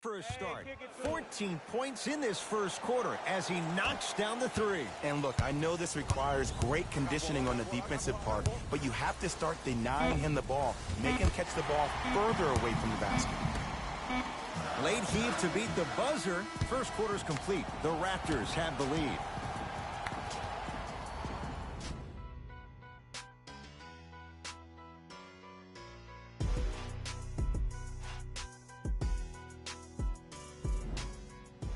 For a start, 14 points in this first quarter as he knocks down the three. And look, I know this requires great conditioning on the defensive part, but you have to start denying him the ball. Make him catch the ball further away from the basket. Late heave to beat the buzzer. First quarter's complete. The Raptors have the lead.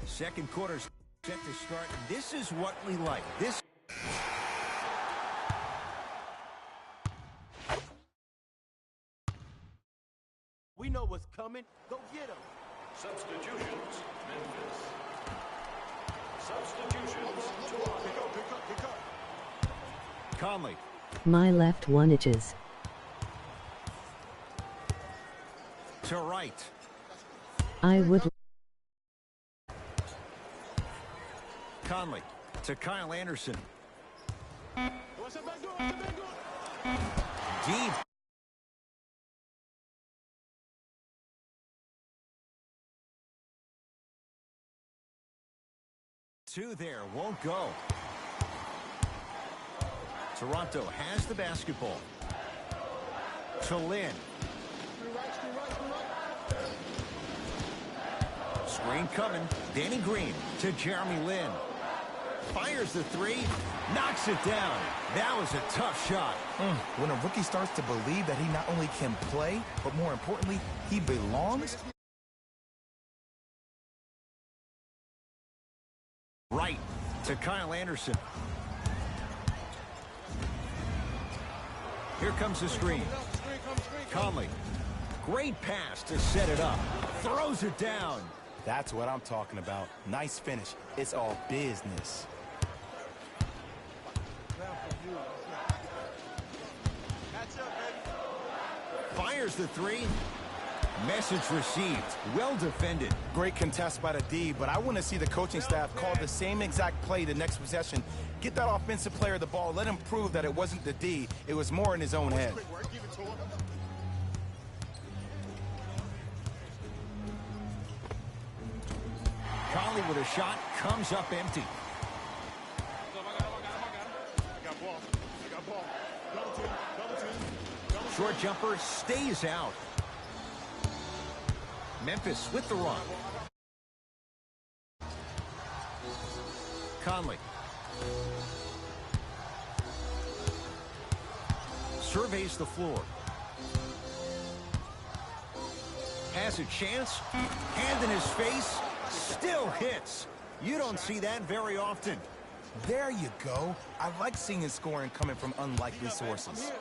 Second quarter's set to start. This is what we like. We know what's coming. Go get them. Substitutions, Memphis. Substitutions, Toronto. Pick up. Conley. My left one itches. To right. I would. Conley to Kyle Anderson. Deep. Two there, won't go. Toronto has the basketball. To Lin. Screen coming. Danny Green to Jeremy Lin. Fires the three, knocks it down. That was a tough shot. When a rookie starts to believe that he not only can play, but more importantly, he belongs. Right to Kyle Anderson. Here comes the screen. Conley. Great pass to set it up. Throws it down. That's what I'm talking about. Nice finish. It's all business. Fires the three. Message received. Well defended. Great contest by the D, but I want to see the coaching staff call the same exact play the next possession. Get that offensive player the ball. Let him prove that it wasn't the D. It was more in his own head. Conley with a shot. Comes up empty. Short jumper stays out. Memphis with the run. Conley. Surveys the floor. Has a chance. Hand in his face. Still hits. You don't see that very often. There you go. I like seeing his scoring coming from unlikely sources.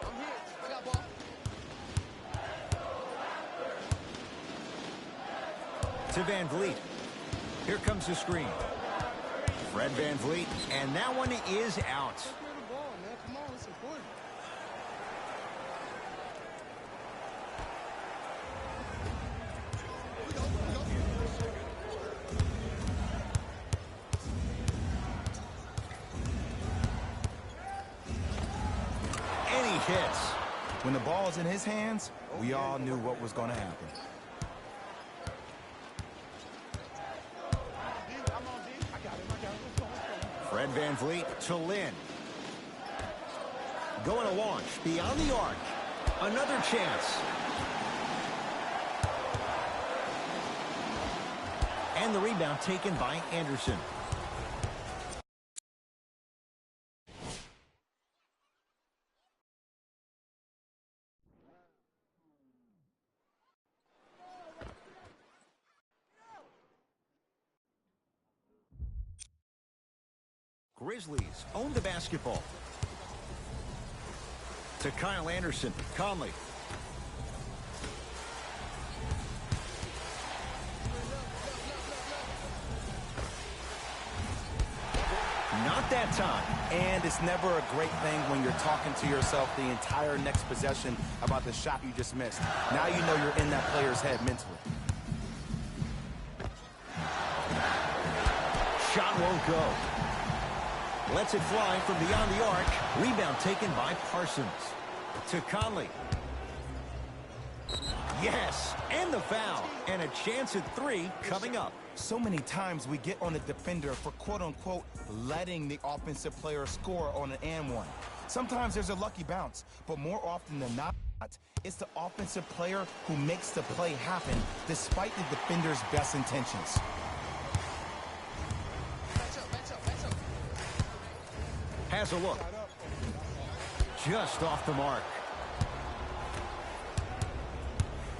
To Van Vliet. Here comes the screen. Fred Van Vliet, and that one is out. And he hits. When the ball's in his hands, we all knew what was going to happen. Fred Van Vliet to Lin. Going to launch beyond the arc. Another chance. And the rebound taken by Anderson. Grizzlies own the basketball. To Kyle Anderson. Conley. Not that time. And it's never a great thing when you're talking to yourself the entire next possession about the shot you just missed. Now you know you're in that player's head mentally. Shot won't go. Lets it fly from beyond the arc. Rebound taken by Parsons. To Conley. Yes, and the foul. And a chance at 3 coming up. So many times we get on the defender for quote-unquote letting the offensive player score on an and one. Sometimes there's a lucky bounce, but more often than not, it's the offensive player who makes the play happen despite the defender's best intentions. Has a look. Just off the mark.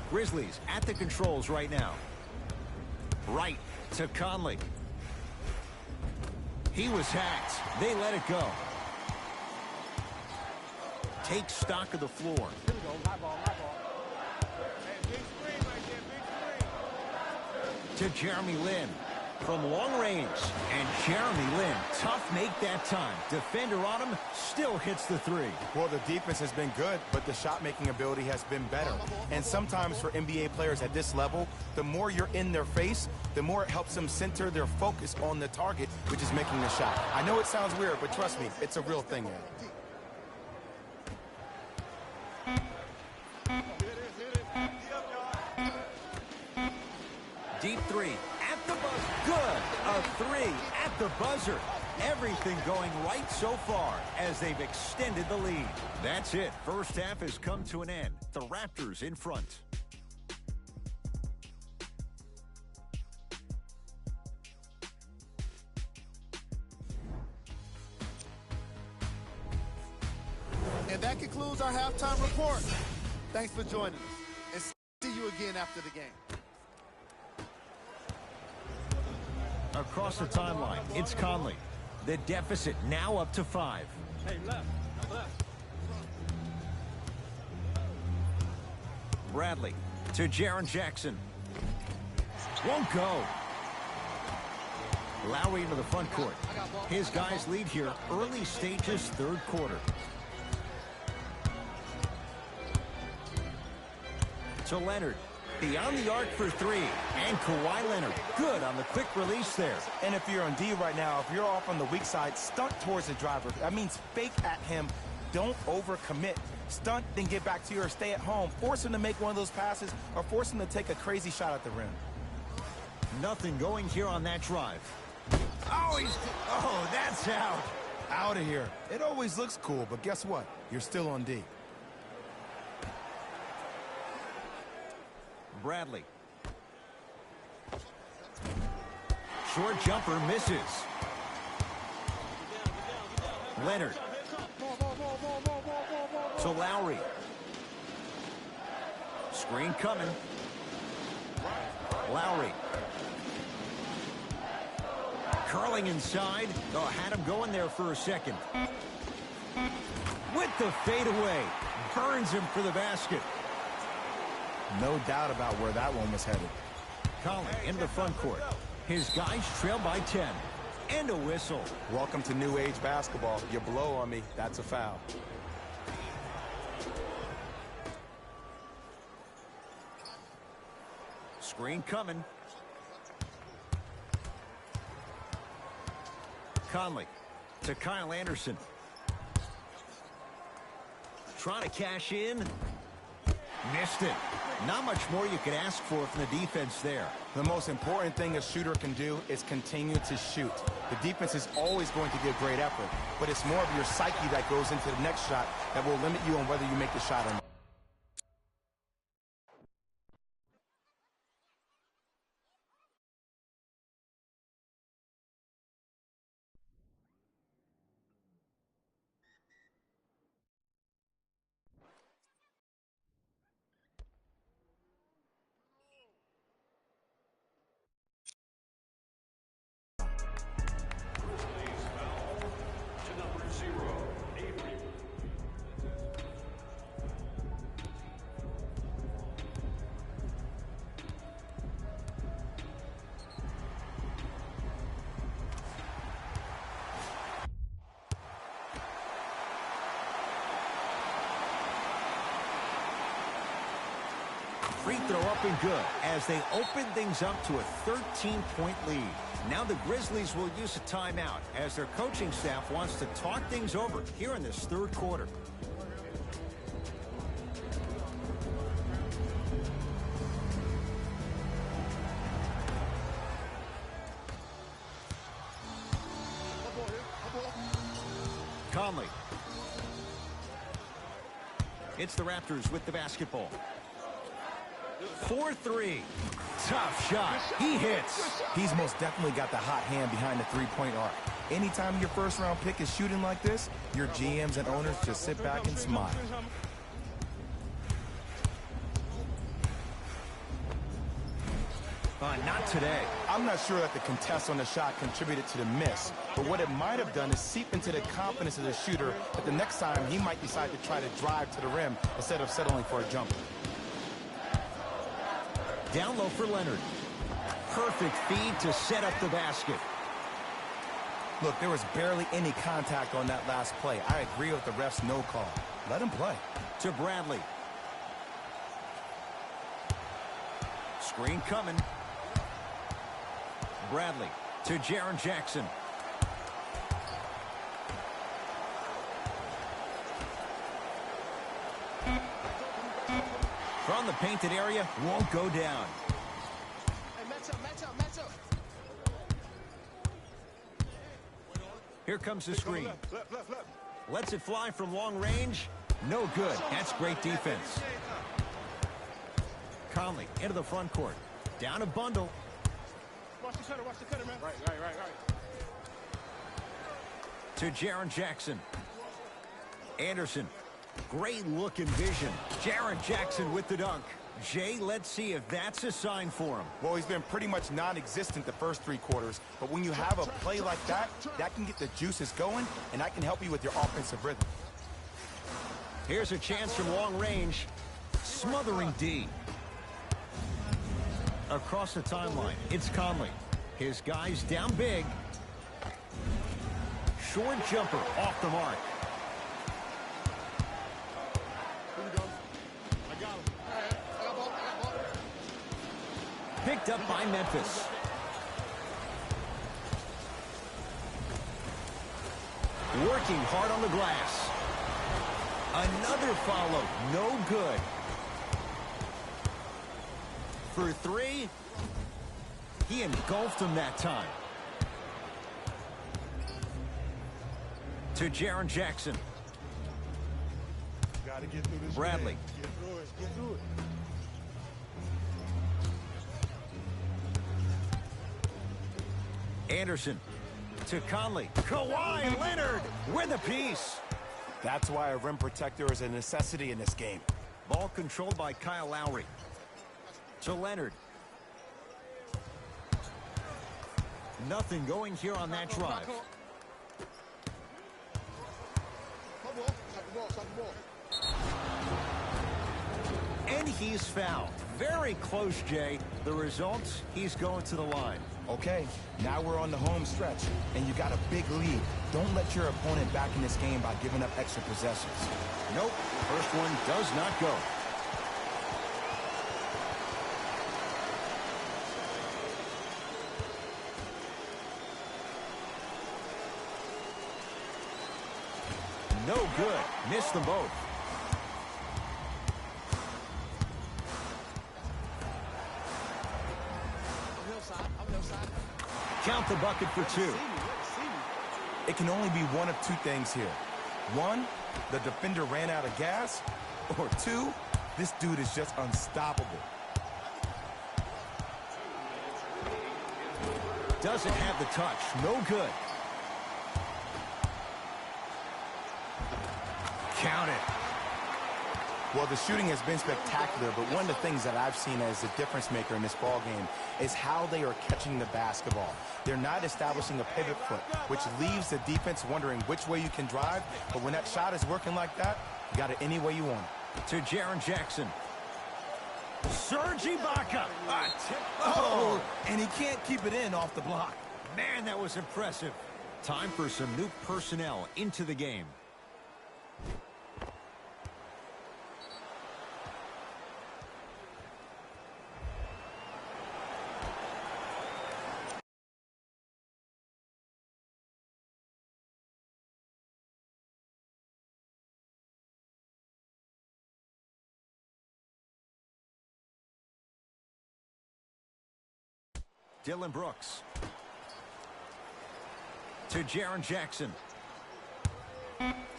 Grizzlies at the controls right now. Right to Conley. He was hacked. They let it go. Take stock of the floor. To Jeremy Lin from long range. And Jeremy Lin, tough make that time. Defender on him, still hits the 3. Well, the defense has been good, but the shot-making ability has been better. And sometimes for NBA players at this level, the more you're in their face, the more it helps them center their focus on the target, which is making the shot. I know it sounds weird, but trust me, it's a real thing, man. Deep 3 at the buzzer. Good. A 3 at the buzzer. Everything going right so far as they've extended the lead. That's it. First half has come to an end. The Raptors in front. And that concludes our halftime report. Thanks for joining us. And see you again after the game. Across the timeline, it's Conley. The deficit now up to 5. Hey, left. Bradley to Jaren Jackson. Won't go. Lowry into the front court. His guys lead here early stages, third quarter. To Leonard. Beyond the arc for 3. And Kawhi Leonard. Good on the quick release there. And if you're on D right now, if you're off on the weak side, stunt towards the driver. That means fake at him. Don't overcommit. Stunt, then get back to your stay at home. Force him to make one of those passes or force him to take a crazy shot at the rim. Nothing going here on that drive. Oh, that's out. Out of here. It always looks cool, but guess what? You're still on D. Bradley. Short jumper misses. Leonard. To Lowry. Screen coming. Lowry. Curling inside. Oh, had him going there for a second. With the fadeaway. Burns him for the basket. No doubt about where that one was headed. Conley into the front court. His guys trail by 10. And a whistle. Welcome to new age basketball. You blow on me, that's a foul. Screen coming. Conley to Kyle Anderson. Trying to cash in. Missed it. Not much more you could ask for from the defense there. The most important thing a shooter can do is continue to shoot. The defense is always going to give great effort, but it's more of your psyche that goes into the next shot that will limit you on whether you make the shot or not. Free throw up and good as they open things up to a 13-point lead. Now the Grizzlies will use a timeout as their coaching staff wants to talk things over here in this third quarter. Conley. It's the Raptors with the basketball. 4-3. Tough shot. He hits. He's most definitely got the hot hand behind the three-point arc. Anytime your first-round pick is shooting like this, your GMs and owners just sit back and smile. Not today. I'm not sure that the contest on the shot contributed to the miss, but what it might have done is seep into the confidence of the shooter that the next time he might decide to try to drive to the rim instead of settling for a jumper. Down low for Leonard. Perfect feed to set up the basket. Look, there was barely any contact on that last play. I agree with the ref's no call. Let him play. To Bradley. Screen coming. Bradley to Jaren Jackson. From the painted area, won't go down. Here comes the screen. Lets it fly from long range. No good. That's great defense. Conley into the front court. Down a bundle. Watch the cutter, man. Right. To Jaren Jackson. Anderson. Great look and vision. Jaren Jackson with the dunk. Jay, let's see if that's a sign for him. Well, he's been pretty much non-existent the first three quarters, but when you have a play like that, that can get the juices going, and that can help you with your offensive rhythm. Here's a chance from long range. Smothering D. Across the timeline, it's Conley. His guy's down big. Short jumper off the mark. Picked up by Memphis. Working hard on the glass. Another follow. No good. For three. He engulfed him that time. To Jaren Jackson. Gotta get through this. Bradley. Get through it. Anderson to Conley. Kawhi Leonard with a piece. That's why a rim protector is a necessity in this game. Ball controlled by Kyle Lowry. To Leonard. Nothing going here on that drive. And he's fouled. Very close, Jay. The result, he's going to the line. Okay, now we're on the home stretch, and you got a big lead. Don't let your opponent back in this game by giving up extra possessions. Nope, first one does not go. No good. Missed them both. Count the bucket for two. It can only be one of two things here. One, the defender ran out of gas. Or two, this dude is just unstoppable. Doesn't have the touch. No good. Count it. Well, the shooting has been spectacular, but one of the things that I've seen as the difference maker in this ball game is how they are catching the basketball. They're not establishing a pivot foot, which leaves the defense wondering which way you can drive, but when that shot is working like that, you got it any way you want it. To Jaren Jackson. Serge Ibaka. Oh, and he can't keep it in off the block. Man, that was impressive. Time for some new personnel into the game. Dylan Brooks. To Jaren Jackson.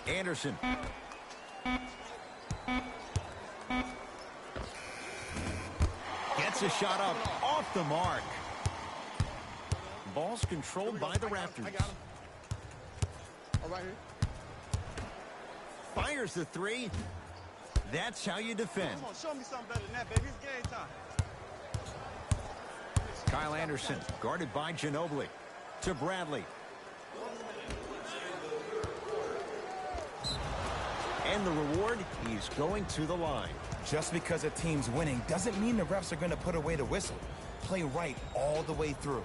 Anderson. Gets a shot up off the mark. Ball's controlled by the Raptors. I got him. All right here. Fires the three. That's how you defend. Come on, show me something better than that, baby. It's game time. Kyle Anderson, guarded by Ginobili. To Bradley. And the reward, he's going to the line. Just because a team's winning doesn't mean the refs are going to put away the whistle. Play right all the way through.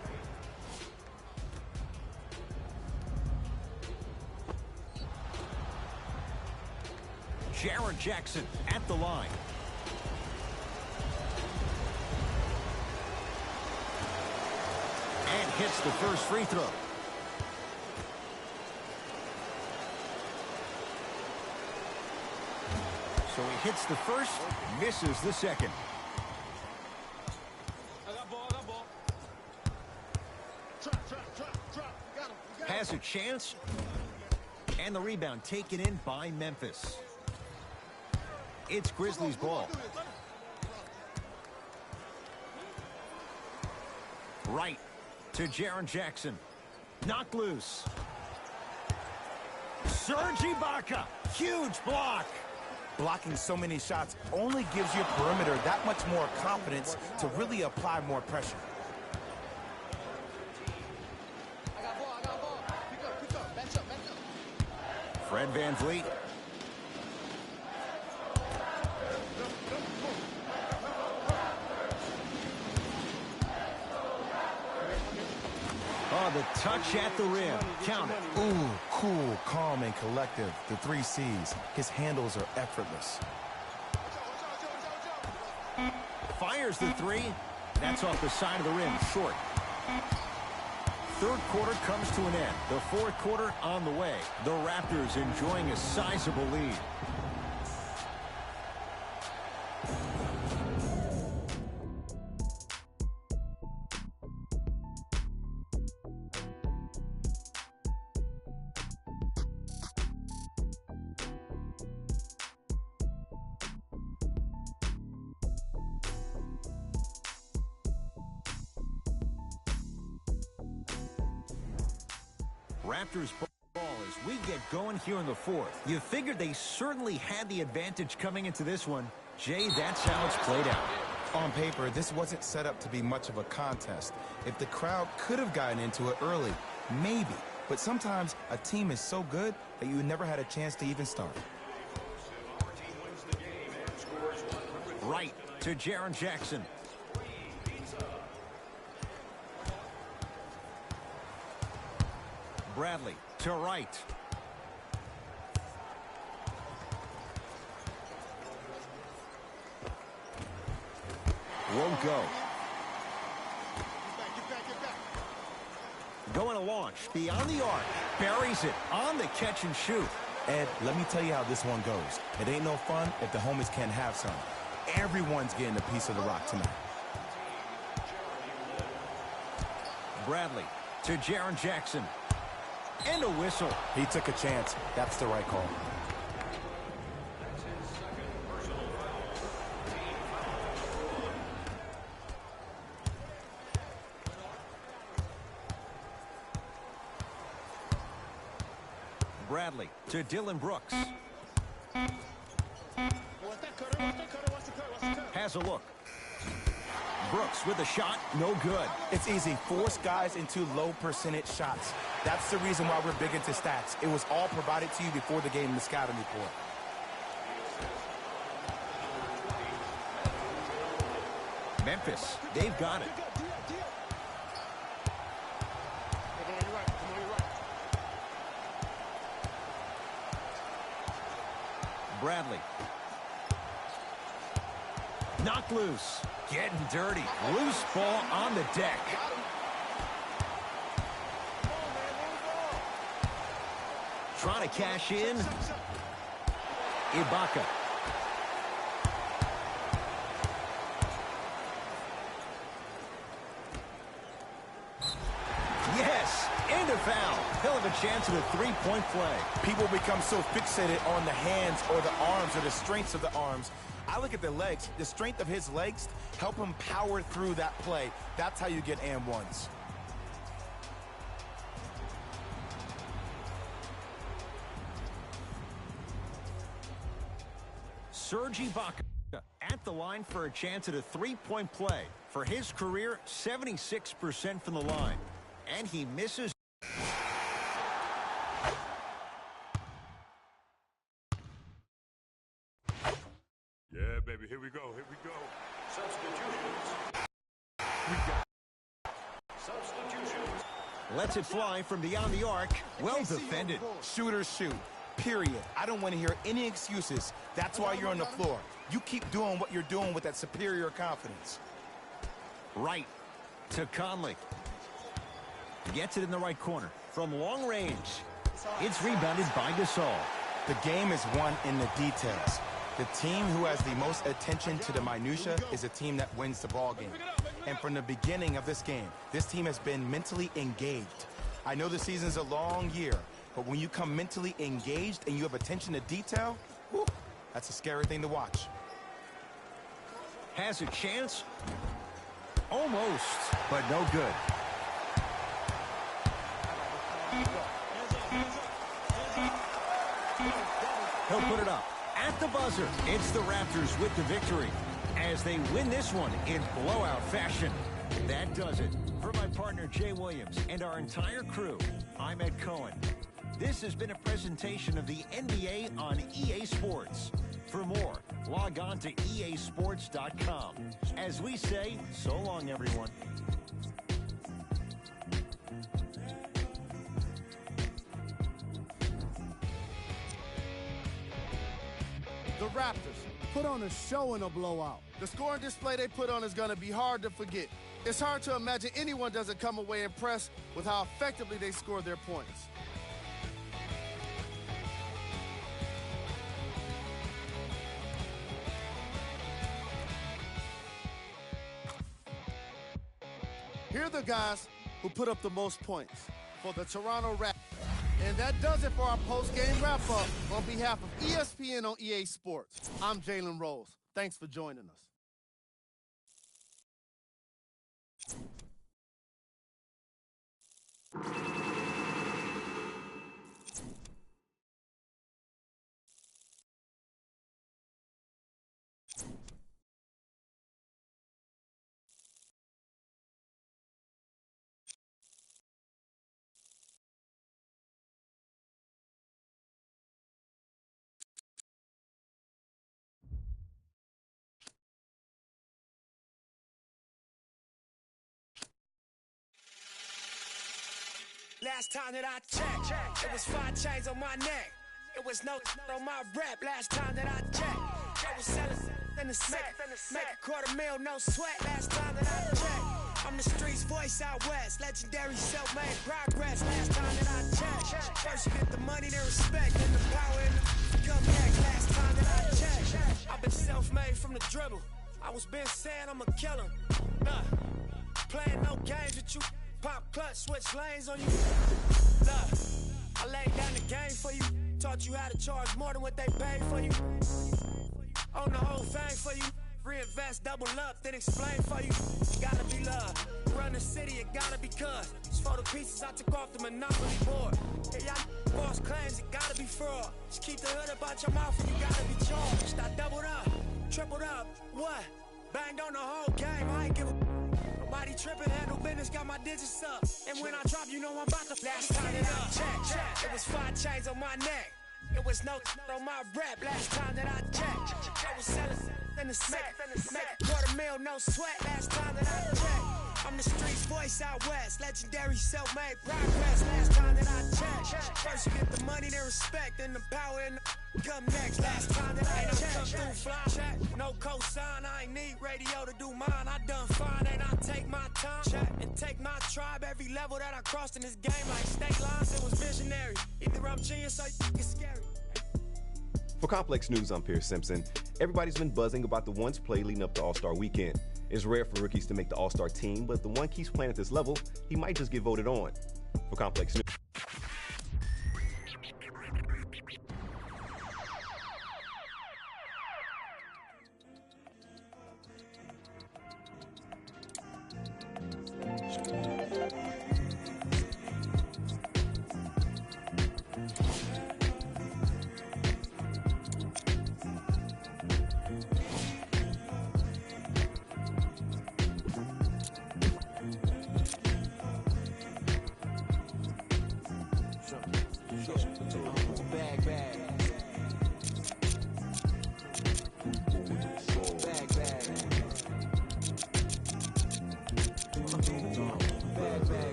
Jaren Jackson at the line. And hits the first free throw. So he hits the first, misses the second. I got ball, I got ball. Drop. Got him. Has a chance. And the rebound taken in by Memphis. It's Grizzlies ball. Right to Jaren Jackson. Knocked loose. Serge Ibaka. Huge block. Blocking so many shots only gives your perimeter that much more confidence to really apply more pressure. I got ball. Pick up. Match up. Fred VanVleet. Oh, the touch at the rim. Count it. Ooh, cool, calm, and collective. The 3 C's. His handles are effortless. Fires the three. That's off the side of the rim. Short. Third quarter comes to an end. The fourth quarter on the way. The Raptors enjoying a sizable lead. Raptors ball as we get going here in the fourth. You figured they certainly had the advantage coming into this one. Jay, that's how it's played out. On paper, this wasn't set up to be much of a contest. If the crowd could have gotten into it early, maybe. But sometimes a team is so good that you never had a chance to even start. Right to Jaren Jackson. Bradley to right. Won't go. Get back. Going to launch. Beyond the arc. Buries it on the catch and shoot. Ed, let me tell you how this one goes. It ain't no fun if the homies can't have some. Everyone's getting a piece of the rock tonight. Bradley to Jaren Jackson. And a whistle. He took a chance. That's the right call. Bradley to Dylan Brooks. Has a look. Brooks with a shot, no good. It's easy. Force guys into low percentage shots. That's the reason why we're big into stats. It was all provided to you before the game in the scouting report. Memphis, they've got it. Bradley. Knocked loose. Getting dirty. Loose ball on the deck. Trying to cash in. Ibaka. Yes, and a foul. He'll have a chance at a three-point play. People become so fixated on the hands or the arms or the strengths of the arms. I look at the legs. The strength of his legs help him power through that play. That's how you get and ones. Serge Ibaka at the line for a chance at a three-point play. For his career, 76% from the line. And he misses. Yeah, baby, here we go, here we go. Substitutions. Substitutions. Lets it fly from beyond the arc. Well defended. Shooters shoot. Period. I don't want to hear any excuses. That's why you're on the floor. You keep doing what you're doing with that superior confidence. Right to Conley. Gets it in the right corner. From long range. It's rebounded by Gasol. The game is won in the details. The team who has the most attention to the minutia is a team that wins the ball game. And from the beginning of this game, this team has been mentally engaged. I know the season's a long year, but when you come mentally engaged and you have attention to detail, whew, that's a scary thing to watch. Has a chance. Almost, but no good. He'll put it up. At the buzzer, it's the Raptors with the victory as they win this one in blowout fashion. That does it. For my partner, Jay Williams, and our entire crew, I'm Ed Cohen. This has been a presentation of the NBA on EA Sports. For more, log on to easports.com. As we say, so long, everyone. The Raptors put on a show in a blowout. The scoring display they put on is going to be hard to forget. It's hard to imagine anyone doesn't come away impressed with how effectively they scored their points. Here are the guys who put up the most points for the Toronto Raptors. And that does it for our post-game wrap-up. On behalf of ESPN on EA Sports, I'm Jalen Rose. Thanks for joining us. Last time that I checked, it was 5 chains on my neck. It was no on my rep. Last time that I checked, I was selling in the set. Make $250,000, no sweat. Last time that I checked, I'm the streets voice out west. Legendary self-made progress. Last time that I checked, first you get the money, then respect, then the power and the come next. Last time that I checked, I've been self-made from the dribble. I was been saying I'm a killer. Playing no games with you. Pop clutch, switch lanes on you. Look, I laid down the game for you. Taught you how to charge more than what they paid for you. Own the whole thing for you. Reinvest, double up, then explain for you. Gotta be love. Run the city, it gotta be cuz. It's for the pieces I took off the monopoly board. Hey, y'all false claims, it gotta be fraud. Just keep the hood up out your mouth and you gotta be charged. I doubled up, tripled up, what? Banged on the whole game, I ain't give a nobody tripping, handle business, got my digits up. And when I drop, you know I'm about to last time that I checked. It was 5 chains on my neck. It was no on my rep. Last time that I checked, I was selling in the set. Make $250,000, no sweat. Last time that I checked, I'm the streets voice out west. Legendary self-made progress. Last time that I checked, first you get the money, then respect, then the power and the come next. Last time that I checked, come through fly check. No cosign, I ain't need radio to do mine. I done fine and I take my time check and take my tribe. Every level that I crossed in this game, like state lines, it was visionary. Either I'm genius or you scary. For Complex News, I'm Pierce Simpson. Everybody's been buzzing about the ones play leading up to All-Star Weekend. It's rare for rookies to make the All-Star team, but the one keeps playing at this level, he might just get voted on. For Complex News.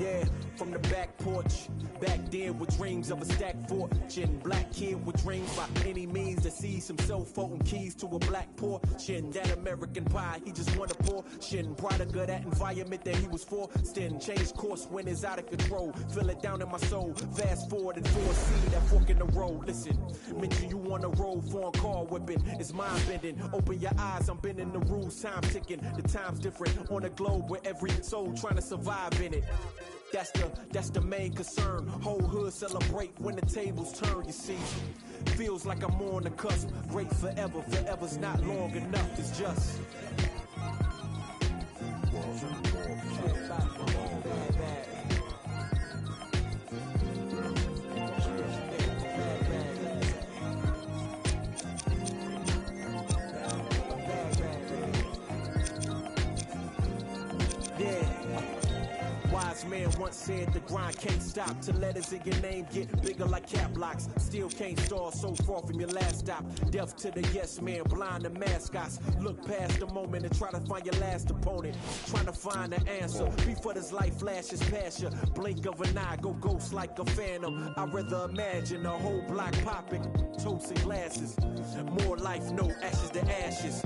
Yeah, from the back porch. Back then with dreams of a stacked fortune. Black kid with dreams by any means to see some cell-phone keys to a black portion. That American pie, he just want a portion. Product of that environment that he was forced in. Change course when it's out of control. Feel it down in my soul. Fast forward and foresee that fork in the road. Listen, mention you on the road, foreign car whipping. It's mind bending. Open your eyes, I'm bending the rules. Time ticking. The time's different on a globe where every soul trying to survive in it. That's the main concern. Whole hood celebrate when the tables turn, you see. Feels like I'm on the cusp. Great forever, forever's not long enough, it's just. Wise man once said the grind can't stop till letters in your name get bigger like cap locks. Still can't stall so far from your last stop. Deaf to the yes man, blind to mascots. Look past the moment and try to find your last opponent. Trying to find the answer before this life flashes past you. Blink of an eye, go ghost like a phantom. I'd rather imagine a whole block popping, toasting glasses. More life, no ashes to ashes.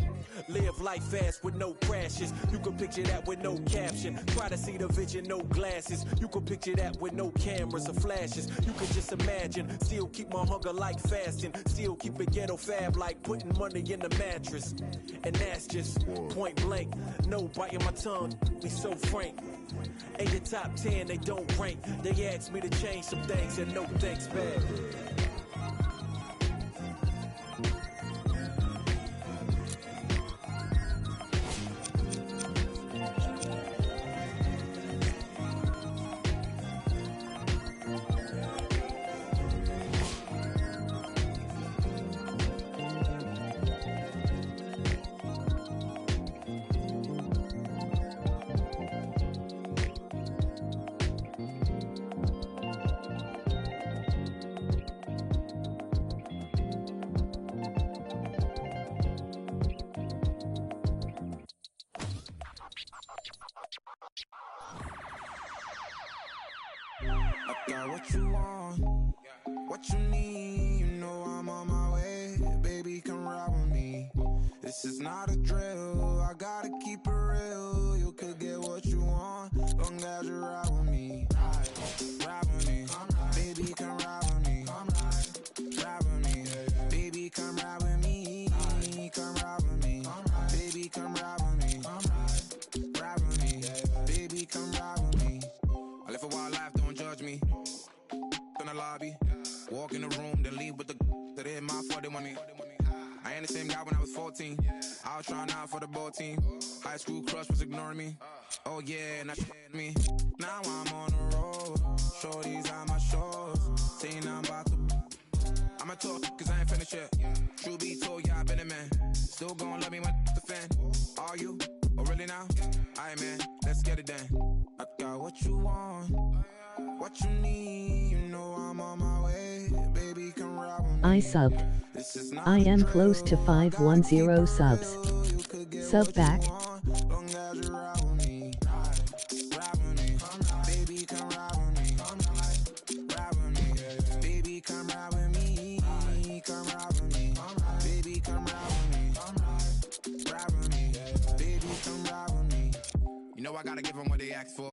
Live life fast with no crashes. You can picture that with no caption. Try to see the vision, no glasses. You can picture that with no cameras or flashes. You can just imagine. Still keep my hunger like fasting. Still keep it ghetto fab like putting money in the mattress. And that's just point blank. No biting my tongue. Be so frank. Ain't the top 10, they don't rank. They asked me to change some things and no thanks back. I got what you want, what you need. You know I'm on my way, baby, come ride with me. This is not a drill, I gotta keep it real. You could get what you want, long as you ride with me. Ride with me, baby, come ride with me. Ride with me, baby, come ride with me. Come ride with me, baby, come ride with me. Ride with me, baby, come ride with me. I live a wild life, don't judge me. In the lobby, walk in the room, then leave with the that hit my 40 money. I ain't the same guy when I was 14. I was trying out for the ball team. High school crush was ignoring me. Oh yeah, and that me. Now I'm on the road. Shorties on my shows. Saying I'm about to. I'ma talk cause I ain't finished yet. True be told, yeah, I been a man. Still gon' love me when the fan. Are you? Oh really now? Aight man, let's get it done. I got what you want, what you need. You know I'm on my way, baby, come ride with me. I subbed. I am close to 510 subs. Sub back. Long as you ride with me. Ride with me, baby, come ride with me. Ride with me, baby, come ride with me. Come ride with me, baby, come ride with me. Ride with me, baby, come ride with me. You know I gotta give them what they asked for.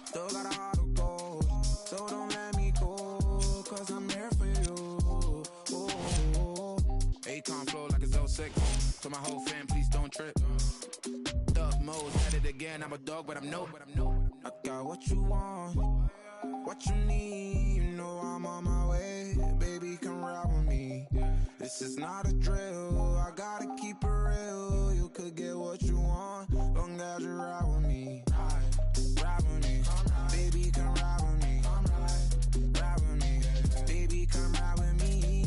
Still got a heart of gold, so don't let me go, cause I'm here for you. Akon flow like it's 06. To my whole fam, please don't trip. Thug mode, at it again, I'm a dog, but I'm no. I got what you want, what you need. You know I'm on my way, baby, come ride with me. This is not a drill, I gotta keep it real. You could get what you want, long as you ride with me. Ride with me, baby, come ride with me. Ride with me, baby, come ride with me.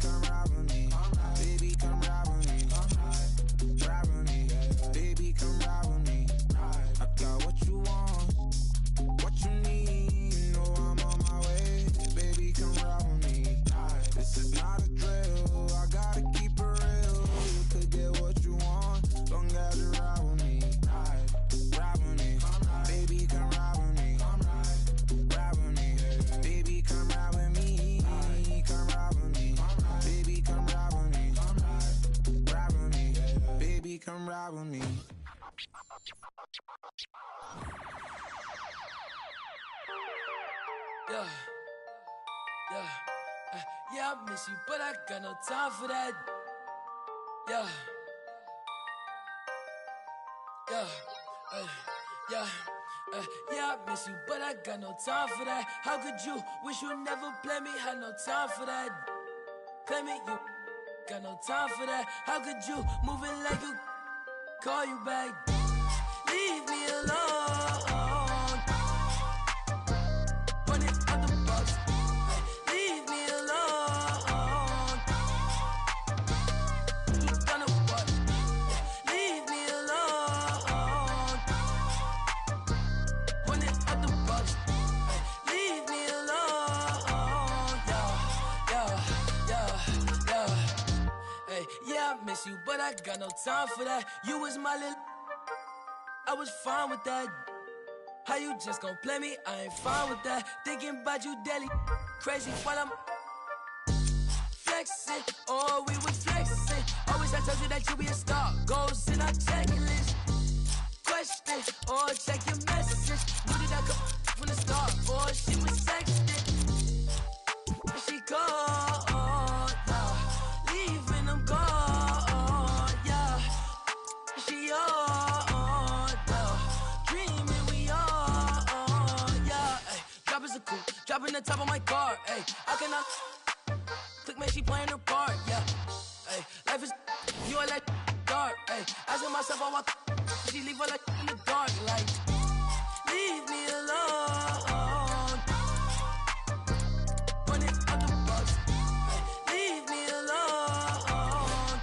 Come ride with me, baby, come ride with me. Ride with me, baby, come ride with me. I got what you want, what you need. You know I'm on my way, ride with me. Yeah, yeah, I miss you, but I got no time for that. Yeah, yeah, I miss you, but I got no time for that. How could you wish you never play me? Had no time for that. Play me, you got no time for that. How could you move it like you call you back? Leave me alone. Run it out the box. Leave me alone. You gonna what? Leave me alone. Run it out the box. Leave me alone. Yeah. Hey, yeah, I miss you, but I got no time for that. You was my little, I was fine with that. How you just gon' play me? I ain't fine with that. Thinking about you daily, crazy while I'm flexing. Oh, we was flexing. Always I told you that you be a star. Goals in our checklist. Question or check your messages. Knew that I go from the start. Boy, she was sexting. She called, yeah. Leaving them gone, yeah. She on, yeah. Dreaming we on, yeah. Ay, drop is a coupe, dropping the top of my car. Ay, I cannot click, man, she playing her part, yeah. Ay, life is, you are like dark. Ay, asking myself, how I she leave her like in the dark, like leave me alone. Run it out the box. Leave me alone.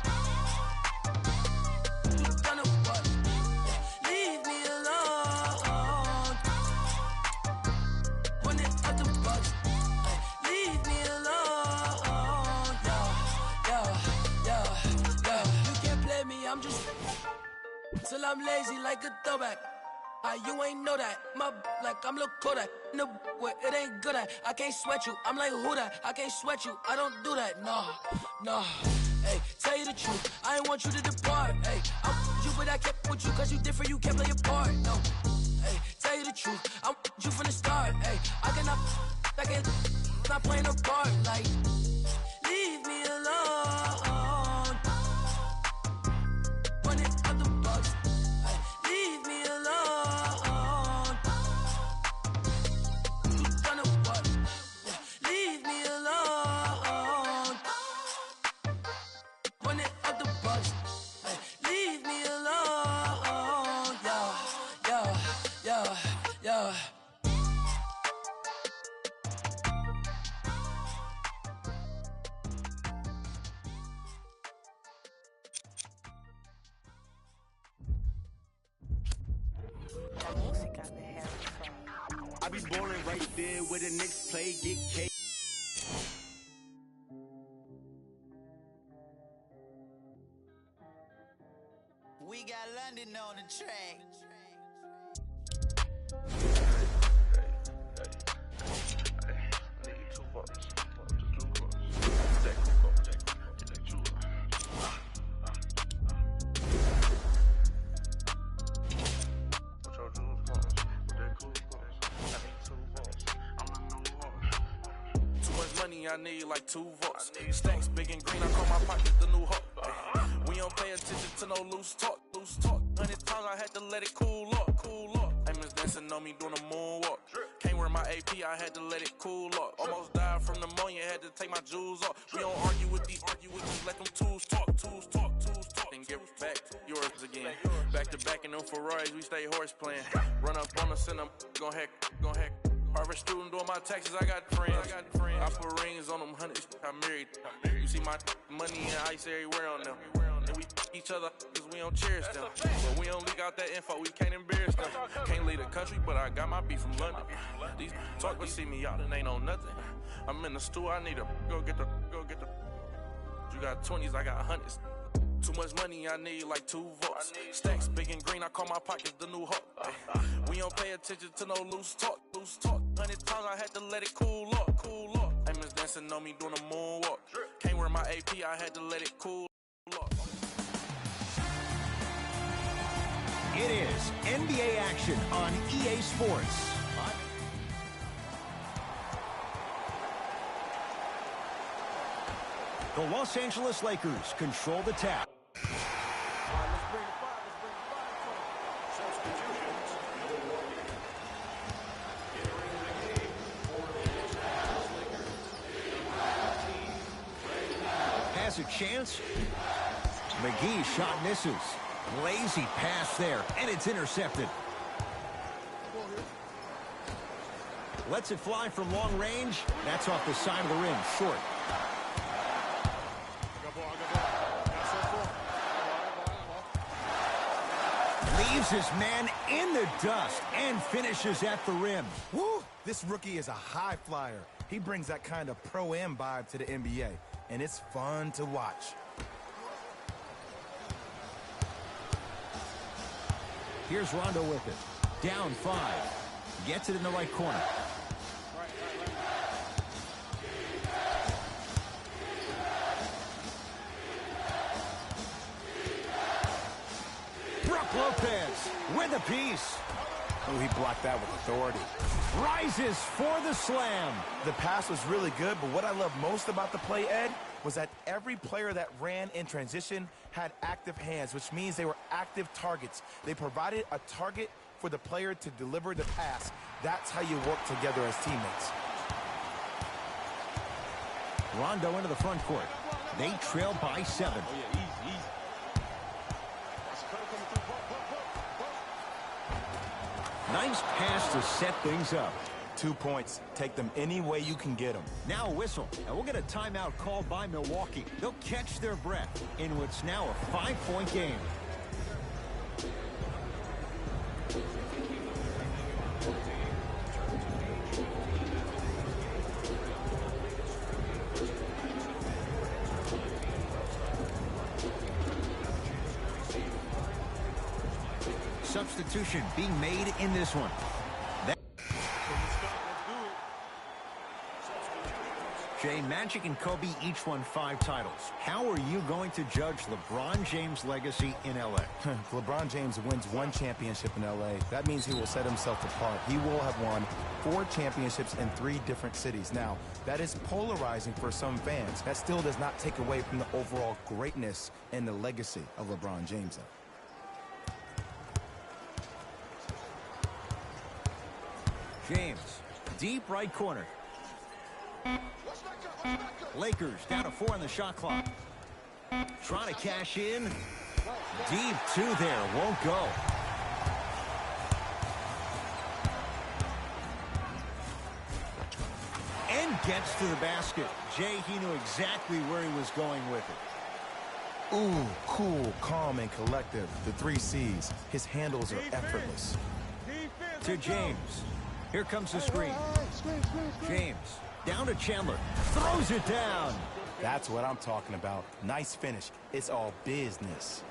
You gonna what? Leave me alone. Run it out the box. Leave me alone. Yeah. You can't play me, I'm just till I'm lazy like a throwback. You ain't know that. My like I'm Lil Kodak. No, where it ain't good at. I can't sweat you. I'm like who that? I can't sweat you. I don't do that. No. Hey, tell you the truth. I ain't want you to depart. Hey, I want you, but I kept with you cause you different. You can't play your part. No. Hey, tell you the truth. I want you from the start. Hey, I can't not playing a part. Like, leave me alone. Run it out the box. Leave me alone. You gonna what? Leave me alone. Run it out the box. Leave me alone. Yeah. I be ballin' right there where the Knicks play, get K. We got London on the track. I need like 2 votes. Stacks big and green, I call my pockets the new hawk. We don't pay attention to no loose talk. 100 times I had to let it cool up. Amos dancing on me doing a moonwalk. Can't wear my AP, I had to let it cool up. Almost died from pneumonia, had to take my jewels off. We don't argue with these, just let them tools talk. And get back yours again. Back to back in them Ferraris, we stay horse playing. Run up on us and I'm gon' heck. Harvard student doing my taxes, I got friends. I put rings on them hundreds, I'm married. You see my money and ice everywhere on them. And we each other cause we don't cherish them. But we don't leak out that info, we can't embarrass them. Can't leave the country, but I got my beef from London. These talk but see me out and ain't on nothing. I'm in the stool, I need to go get the. You got 20s, I got hundreds. Too much money, I need like 2 votes. Stacks big and green, I call my pockets the new hawk. We don't pay attention to no loose talk. 100 times I had to let it cool up. Amos dancing on me doing a moonwalk. Can't wear my AP, I had to let it cool up. It is NBA action on EA Sports. The Los Angeles Lakers control the tap. Has a chance. McGee's shot misses. Lazy pass there, and it's intercepted. Lets it fly from long range. That's off the side of the rim, short. Leaves his man in the dust and finishes at the rim. Woo! This rookie is a high flyer. He brings that kind of pro-am vibe to the NBA, and it's fun to watch. Here's Rondo with it. Down 5. Gets it in the right corner. Brook Lopez with a piece. Oh, he blocked that with authority. Rises for the slam. The pass was really good, but what I love most about the play, Ed, was that every player that ran in transition had active hands, which means they were active targets. They provided a target for the player to deliver the pass. That's how you work together as teammates. Rondo into the front court. They trail by 7. Nice pass to set things up. 2 points. Take them any way you can get them. Now a whistle, and we'll get a timeout called by Milwaukee. They'll catch their breath in what's now a 5-point game. Substitution being made in this one. Jay, Magic and Kobe each won 5 titles. How are you going to judge LeBron James' legacy in L.A.? If LeBron James wins 1 championship in L.A., that means he will set himself apart. He will have won 4 championships in 3 different cities. Now, that is polarizing for some fans. That still does not take away from the overall greatness and the legacy of LeBron James, though. James, deep right corner. Lakers down to 4 on the shot clock. Trying to cash in. Deep 2 there, won't go. And gets to the basket. Jay, he knew exactly where he was going with it. Ooh, cool, calm, and collective. The 3 C's. His handles are effortless. To James. Here comes the screen. James, down to Chandler. Throws it down. That's what I'm talking about. Nice finish. It's all business.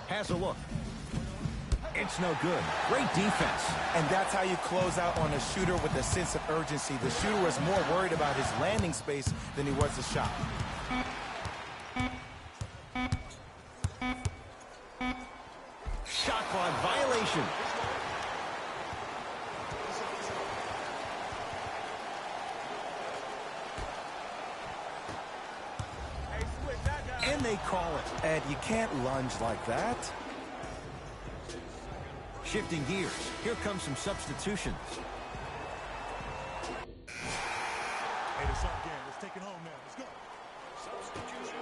Has a look. It's no good. Great defense. And that's how you close out on a shooter with a sense of urgency. The shooter was more worried about his landing space than he was the shot. Shot clock violation. And they call it. Ed, you can't lunge like that. Shifting gears. Here comes some substitutions. Hey, it's up again. Let's take it home now. Let's go. Substitutions.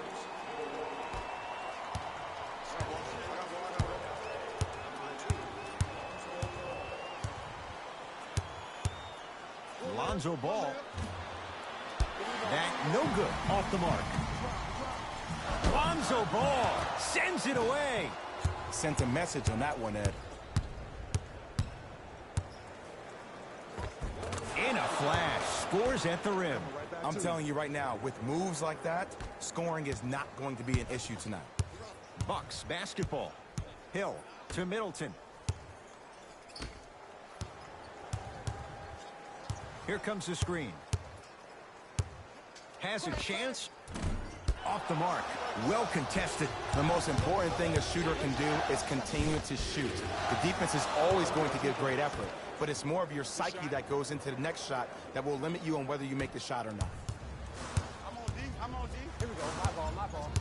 Lonzo Ball. That no good. Off the mark. Lonzo Ball sends it away. Sent a message on that one, Ed. In a flash, scores at the rim. I'm telling you right now, with moves like that, scoring is not going to be an issue tonight. Bucks basketball. Hill to Middleton. Here comes the screen. has a chance. Off the mark. Well contested. The most important thing a shooter can do is continue to shoot. The defense is always going to give great effort, but it's more of your psyche that goes into the next shot that will limit you on whether you make the shot or not. I'm on D. I'm on D. Here we go. My ball. My ball.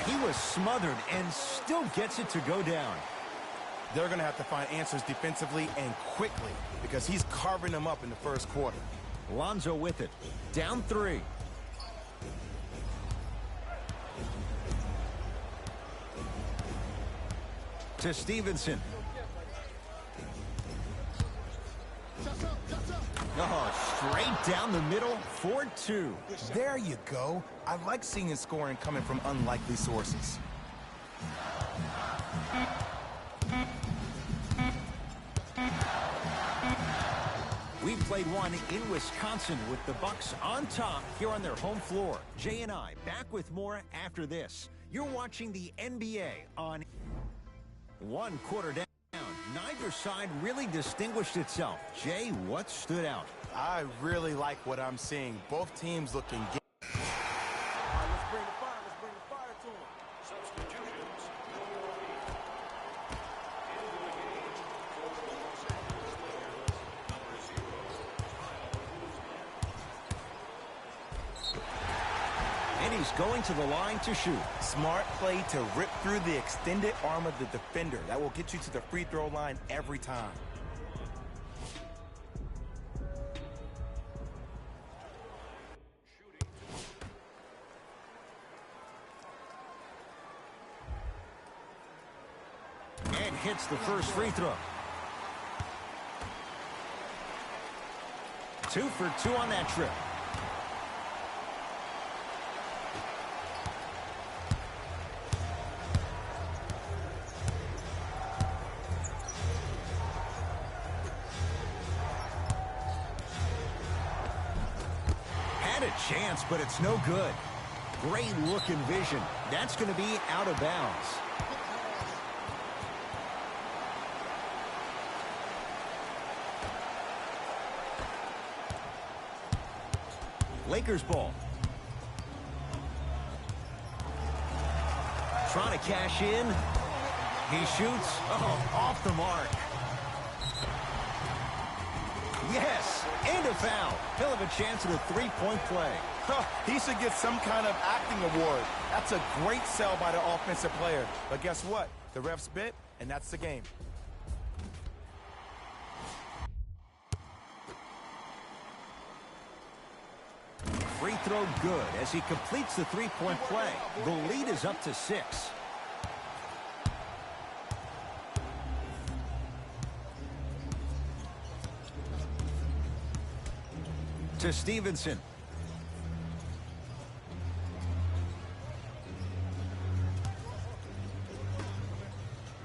He was smothered and still gets it to go down. They're going to have to find answers defensively and quickly because he's carving them up in the first quarter. Lonzo with it. Down 3. To Stevenson. Oh, straight down the middle for 2. There you go. I like seeing his scoring coming from unlikely sources. We played one in Wisconsin with the Bucks on top here on their home floor. Jay and I back with more after this. You're watching the NBA on 1 quarter down. Neither side really distinguished itself. Jay, what stood out? I really like what I'm seeing. Both teams looking good. Let's bring the fire. Let's bring the fire to him. Substitutions. And he's going to the line to shoot. Smart play to rip through the extended arm of the defender. That will get you to the free throw line every time. And hits the first free throw. 2 for 2 on that trip. Had a chance, but it's no good. Great look and vision. That's going to be out of bounds. Lakers ball. Trying to cash in. He shoots. Oh, off the mark. Yes, and a foul. He'll have a chance at a three-point play. He should get some kind of acting award. That's a great sell by the offensive player. But guess what? The refs bit, and that's the game. Free throw good as he completes the three-point play. The lead is up to 6. To Stevenson.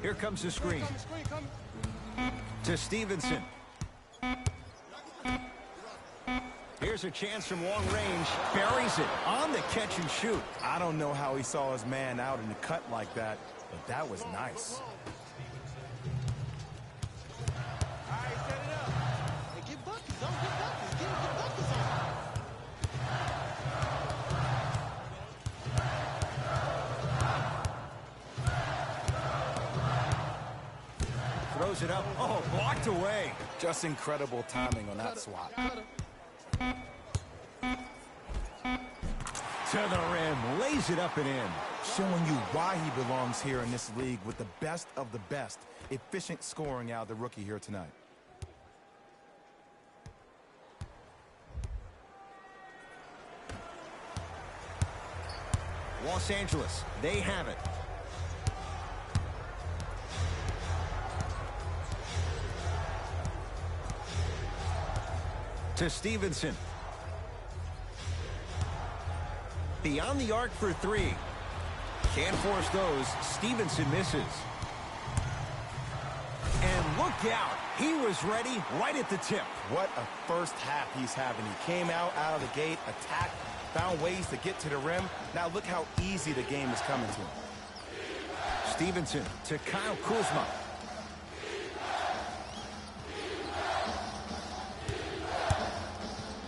Here comes the screen. To Stevenson. Here's a chance from long range. Buries it on the catch and shoot. I don't know how he saw his man out in the cut like that, but that was nice. Throws it up. Oh, blocked away. Just incredible timing on that swat. To the rim, lays it up and in. Showing you why he belongs here in this league with the best of the best. Efficient scoring out of the rookie here tonight. Los Angeles, they have it. To Stevenson. Beyond the arc for 3. Can't force those. Stevenson misses. And look out. He was ready right at the tip. What a first half he's having. He came out of the gate, attacked, found ways to get to the rim. Now look how easy the game is coming to him. Stevenson to Kyle Kuzma.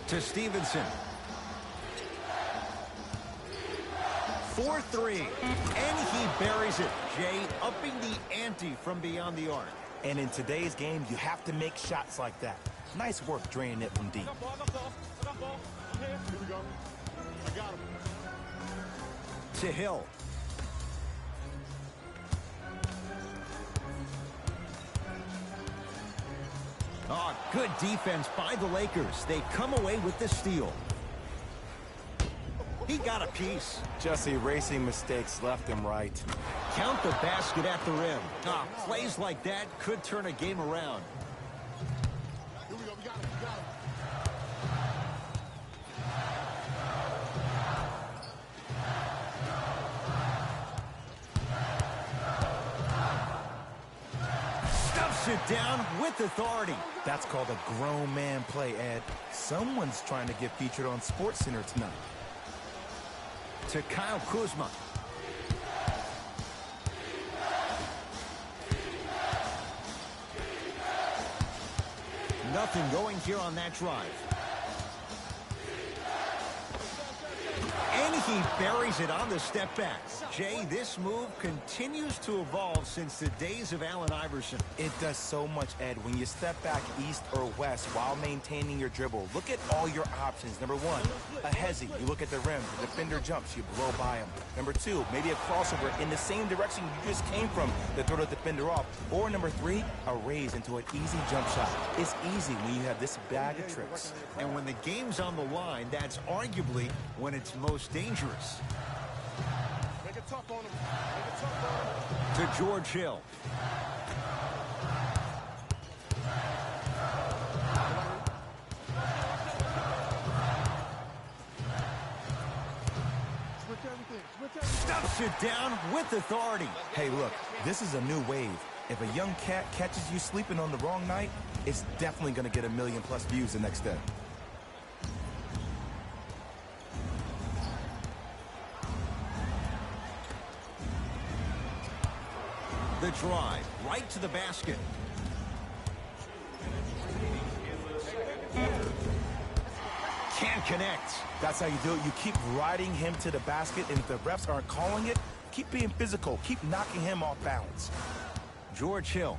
To Stevenson. 4-3. And he buries it. Jay upping the ante from beyond the arc. And in today's game, you have to make shots like that. Nice work draining it from deep. Here we go. I got him. To Hill. Oh, good defense by the Lakers. They come away with the steal. He got a piece. Just erasing mistakes left and right. Count the basket at the rim. Plays like that could turn a game around. Here we go. We got him. We got him. Stuffs it down with authority. That's called a grown man play, Ed. Someone's trying to get featured on SportsCenter tonight. To Kyle Kuzma. Nothing going here on that drive. And he buries it on the step back. Jay, this move continues to evolve since the days of Allen Iverson. It does so much, Ed. When you step back east or west while maintaining your dribble, look at all your options. Number one, a hezzy. You look at the rim. The defender jumps. You blow by him. Number two, maybe a crossover in the same direction you just came from to throw the defender off. Or number three, a raise into an easy jump shot. It's easy when you have this bag of tricks. And when the game's on the line, that's arguably when it's most dangerous. Make it tough on him. Make it tough on him. To George Hill. Stuffs it down with authority. Hey, look, this is a new wave. If a young cat catches you sleeping on the wrong night, it's definitely going to get 1 million+ views the next day. The drive, right to the basket. Can't connect. That's how you do it. You keep riding him to the basket, and if the refs aren't calling it, keep being physical. Keep knocking him off balance. George Hill.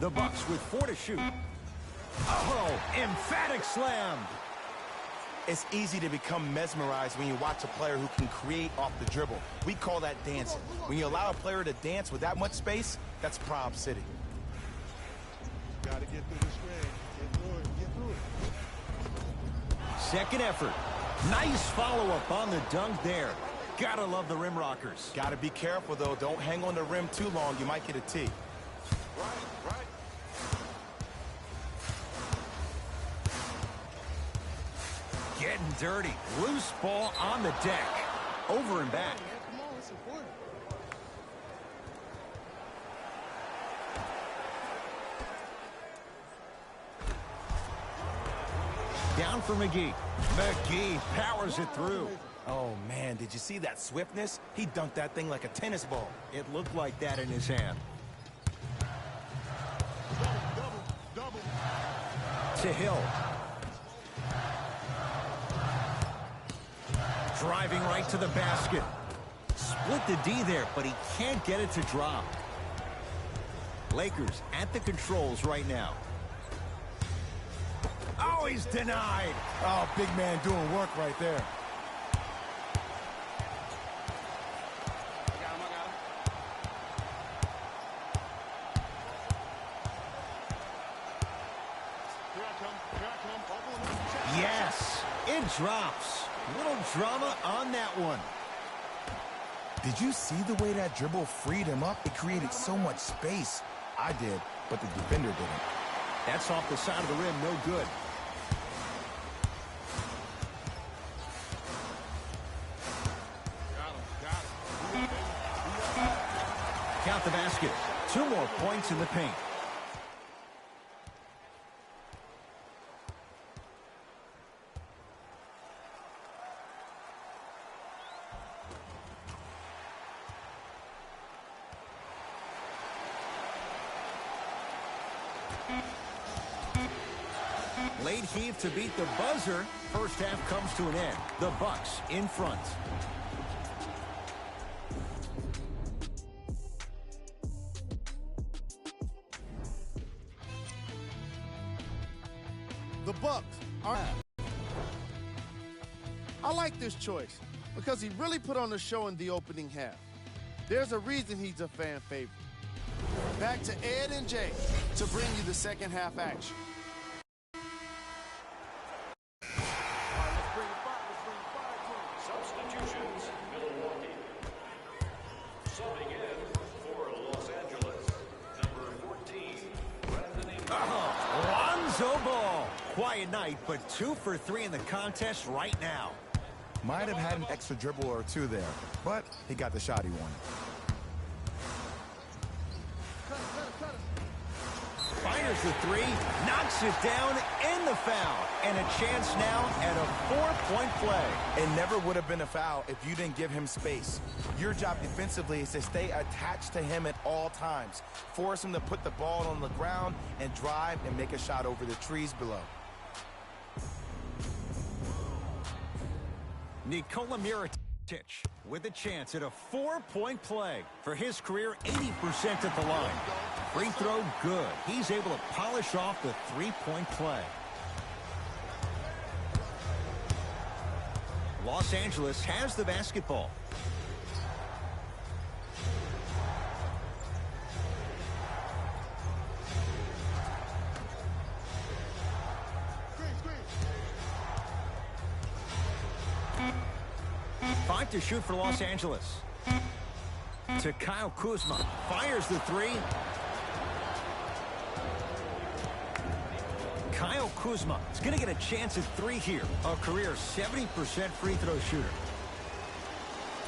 The Bucks with 4 to shoot. Oh, emphatic slam. It's easy to become mesmerized when you watch a player who can create off the dribble. We call that dancing. When you allow a player to dance with that much space, that's Prob City. Gotta get through this game. Get through it. Get through it. Second effort. Nice follow-up on the dunk there. Gotta love the rim rockers. Gotta be careful, though. Don't hang on the rim too long. You might get a tee. Right. Getting dirty. Loose ball on the deck. Over and back. Come on, it's important. Down for McGee. McGee powers it through. Oh, man, did you see that swiftness? He dunked that thing like a tennis ball. It looked like that in his hand. Double. To Hill. Driving right to the basket. Split the D there, but he can't get it to drop. Lakers at the controls right now. Oh, he's denied. Oh, big man doing work right there. Yes, it drops. Little drama on that one. Did you see the way that dribble freed him up? It created so much space. I did, but the defender didn't. That's off the side of the rim, no good. Count the basket. 2 more points in the paint. late heave to beat the buzzer. First half comes to an end. The Bucks in front. The Bucks are... I like this choice because he really put on the show in the opening half. There's a reason he's a fan favorite. Back to Ed and Jay to bring you the second half action. Substitutions, Milwaukee. Subbing in for Los Angeles, number 14, Brandon Ingram. Lonzo Ball. Quiet night, but 2 for 3 in the contest right now. Might have had an extra dribble or two there, but he got the shot he wanted. Fires the 3, knocks it down, and the foul. And a chance now at a 4-point play. It never would have been a foul if you didn't give him space. Your job defensively is to stay attached to him at all times. Force him to put the ball on the ground and drive and make a shot over the trees below. Nikola Mirotic with a chance at a 4-point play. For his career, 80% at the line. Free throw good. He's able to polish off the 3-point play. Los Angeles has the basketball. Five to shoot for Los Angeles. To Kyle Kuzma. Fires the 3. Kyle Kuzma is going to get a chance at 3 here. A career 70% free throw shooter.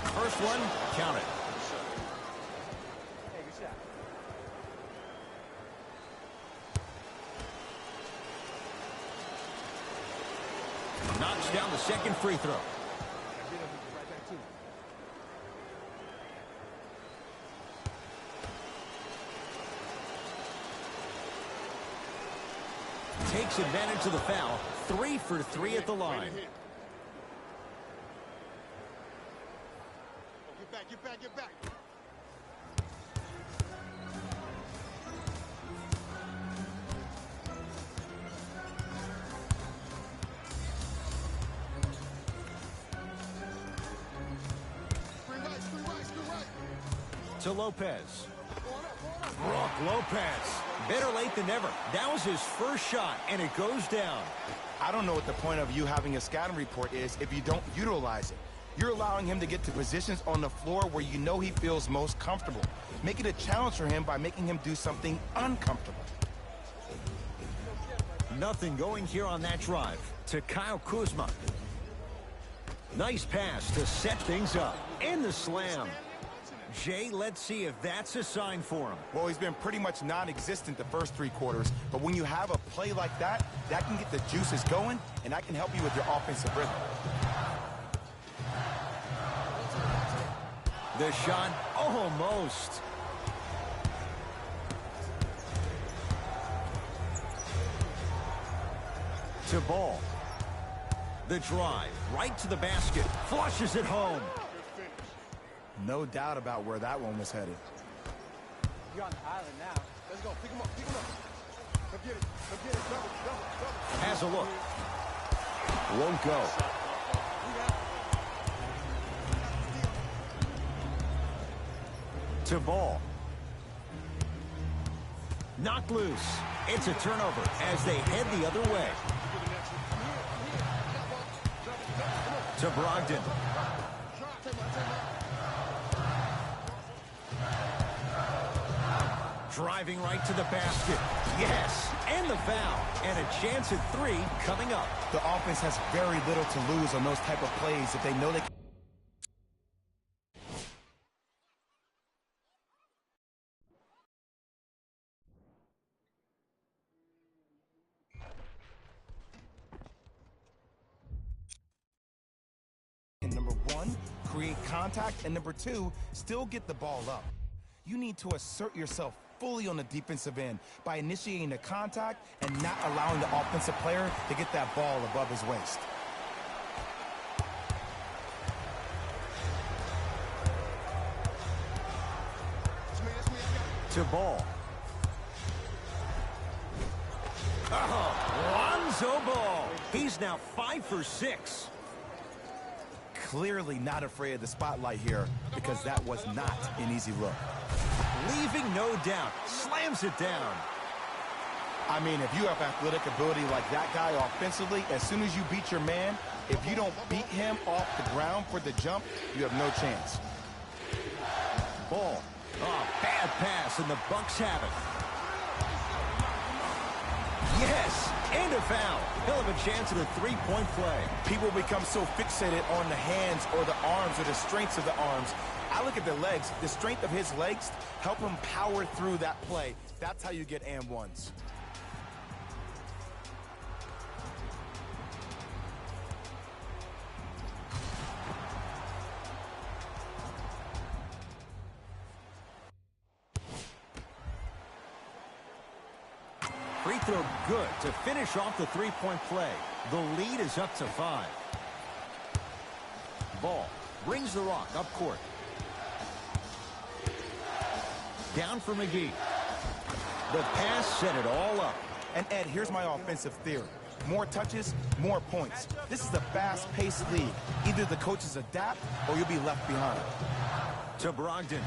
First one, count it. Knocks down the second free throw. Takes advantage of the foul. 3 for 3 at the line. Get back, get back, get back. To Lopez. Brook Lopez. Better late than never. That was his first shot, and it goes down. I don't know what the point of you having a scouting report is if you don't utilize it. You're allowing him to get to positions on the floor where you know he feels most comfortable. Make it a challenge for him by making him do something uncomfortable. Nothing going here on that drive. To Kyle Kuzma. Nice pass to set things up. And the slam. Jay, let's see if that's a sign for him. Well, he's been pretty much non-existent the first 3 quarters, but when you have a play like that, that can get the juices going, and that can help you with your offensive rhythm. The shot, almost. To Ball. The drive, right to the basket, flushes it home. No doubt about where that one was headed. You're on the island now. Let's go. Pick him up. Pick him up. Let's get it. Let's get it. Double. Has a look. Won't go. To Ball. Knocked loose. It's a turnover as they head the other way. To Brogdon. Driving right to the basket. Yes, and the foul. And a chance at 3 coming up. The offense has very little to lose on those type of plays if they know they can. And number 1, create contact, and number 2, still get the ball up. You need to assert yourself fully on the defensive end by initiating the contact and not allowing the offensive player to get that ball above his waist. To Ball. Lonzo Ball. He's now 5 for 6. Clearly not afraid of the spotlight here because that was not an easy look. Leaving no doubt. Slams it down. I mean, if you have athletic ability like that guy offensively, as soon as you beat your man, if you don't beat him off the ground for the jump, you have no chance. Ball. Oh, bad pass, and the Bucks have it. Yes, and a foul. He'll have a chance at a three-point play. People become so fixated on the hands or the arms or the strengths of the arms. I look at the legs. The strength of his legs help him power through that play. That's how you get and ones. Free throw good to finish off the three-point play. The lead is up to 5. Ball brings the rock up court. Down for McGee. The pass set it all up. And Ed, here's my offensive theory. More touches, more points. This is a fast-paced league. Either the coaches adapt or you'll be left behind. To Brogdon.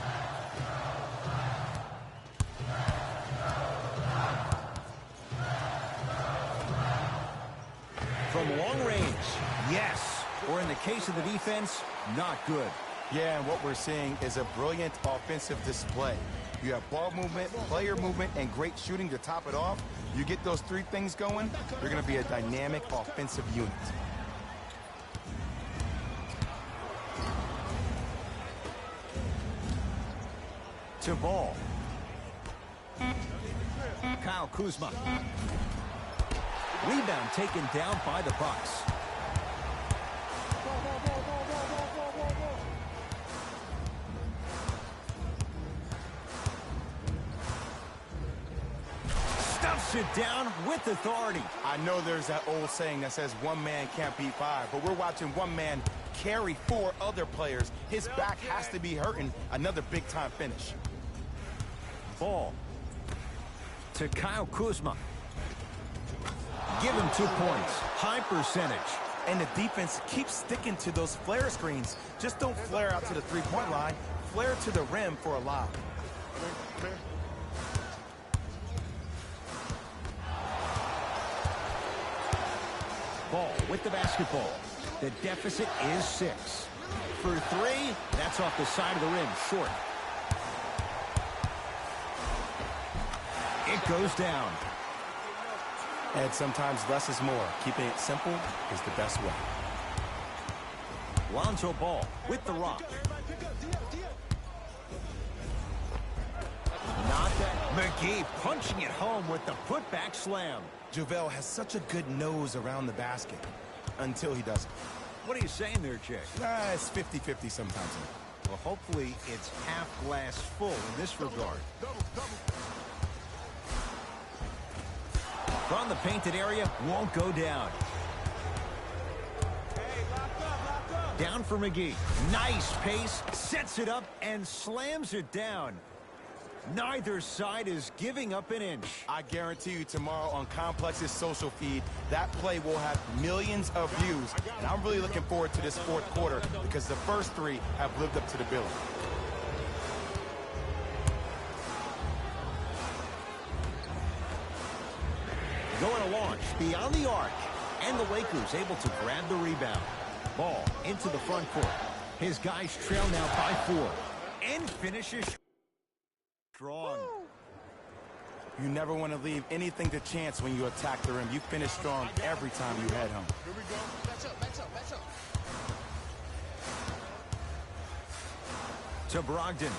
From long range, yes. Or in the case of the defense, not good. Yeah, and what we're seeing is a brilliant offensive display. You have ball movement, player movement, and great shooting to top it off. You get those three things going, you're going to be a dynamic offensive unit. To Ball. Kyle Kuzma. Rebound taken down by the Bucks. Stuffs it down with authority. I know there's that old saying that says one man can't beat 5, but we're watching one man carry 4 other players. His back has to be hurting. Another big-time finish. Ball. To Kyle Kuzma. Give him 2 points. High percentage. And the defense keeps sticking to those flare screens. Just don't flare out to the three-point line. Flare to the rim for a lob. Ball with the basketball. The deficit is 6. For 3, that's off the side of the rim, short. It goes down. And sometimes less is more. Keeping it simple is the best way. Lonzo Ball with the rock. Not that. McGee punching it home with the putback slam. JaVale has such a good nose around the basket until he doesn't. What are you saying there, Jay? It's 50-50 sometimes. Well, hopefully it's half glass full in this regard. From the painted area, won't go down. Down for McGee. Nice pace, sets it up, and slams it down. Neither side is giving up an inch. I guarantee you tomorrow on Complex's social feed, that play will have millions of views. And I'm really looking forward to this fourth quarter because the first 3 have lived up to the billing. Going to launch beyond the arc, and the Lakers able to grab the rebound. Ball into the front court. His guys trail now by 4, and finishes strong. You never want to leave anything to chance when you attack the rim. You finish strong every time you head home. Here we go. Match up, match up, match up. To Brogdon.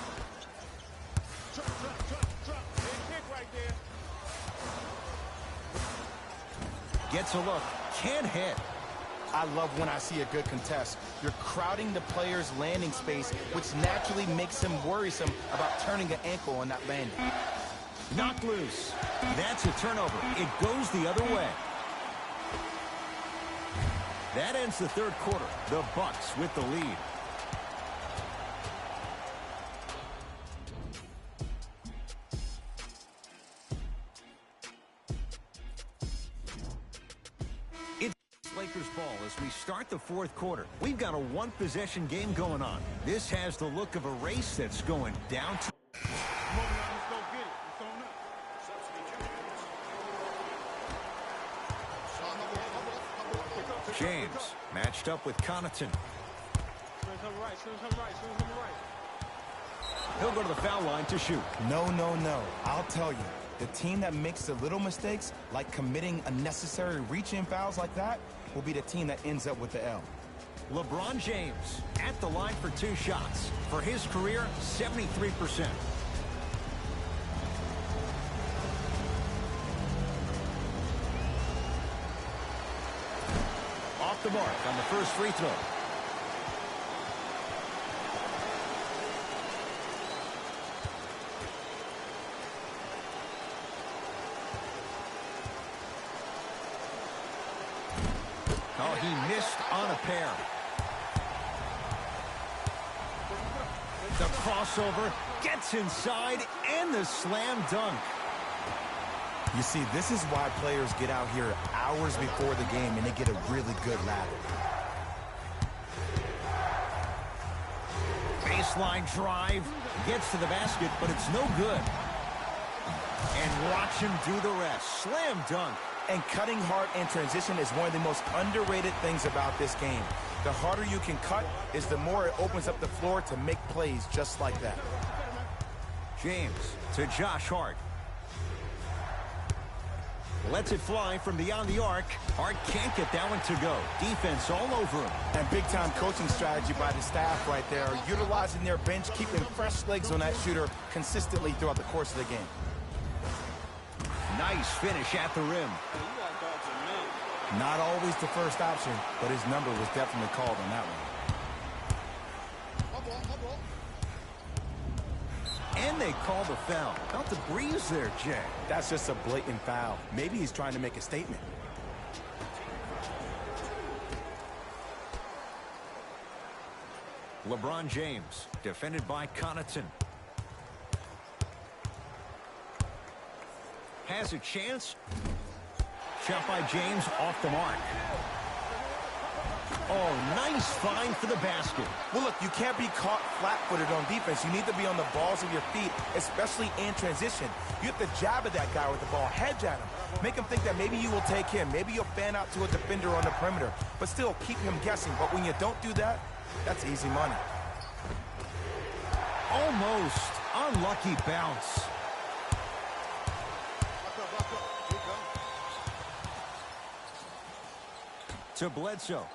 Drop. Big kick right there. Gets a look. Can't hit. I love when I see a good contest. You're crowding the player's landing space, which naturally makes him worrisome about turning an ankle on that landing. Knocked loose. That's a turnover. It goes the other way. That ends the third quarter. The Bucks with the lead. Lakers ball as we start the fourth quarter. We've got a one-possession game going on. This has the look of a race that's going down to... James matched up with Connaughton. He'll go to the foul line to shoot. No. I'll tell you. The team that makes the little mistakes, like committing unnecessary reach-in fouls like that, will be the team that ends up with the L. LeBron James at the line for 2 shots. For his career, 73%. Off the mark on the first free throw. Oh, he missed on a pair. The crossover gets inside and the slam dunk. You see, this is why players get out here hours before the game and they get a really good lather. Baseline drive, gets to the basket, but it's no good. And watch him do the rest. Slam dunk. And cutting hard in transition is one of the most underrated things about this game. The harder you can cut is the more it opens up the floor to make plays just like that. James to Josh Hart. Lets it fly from beyond the arc. Hart can't get that one to go. Defense all over him. And big-time coaching strategy by the staff right there, utilizing their bench, keeping fresh legs on that shooter consistently throughout the course of the game. Nice finish at the rim. Not always the first option, but his number was definitely called on that one. And they call the foul. Felt the breeze there, Jay. That's just a blatant foul. Maybe he's trying to make a statement. LeBron James, defended by Connaughton. Has a chance. Shot by James off the mark. Oh, nice find for the basket. Well, look, you can't be caught flat-footed on defense. You need to be on the balls of your feet, especially in transition. You have to jab at that guy with the ball, hedge at him. Make him think that maybe you will take him. Maybe you'll fan out to a defender on the perimeter, but still keep him guessing. But when you don't do that, that's easy money. Almost. Unlucky bounce. To Bledsoe.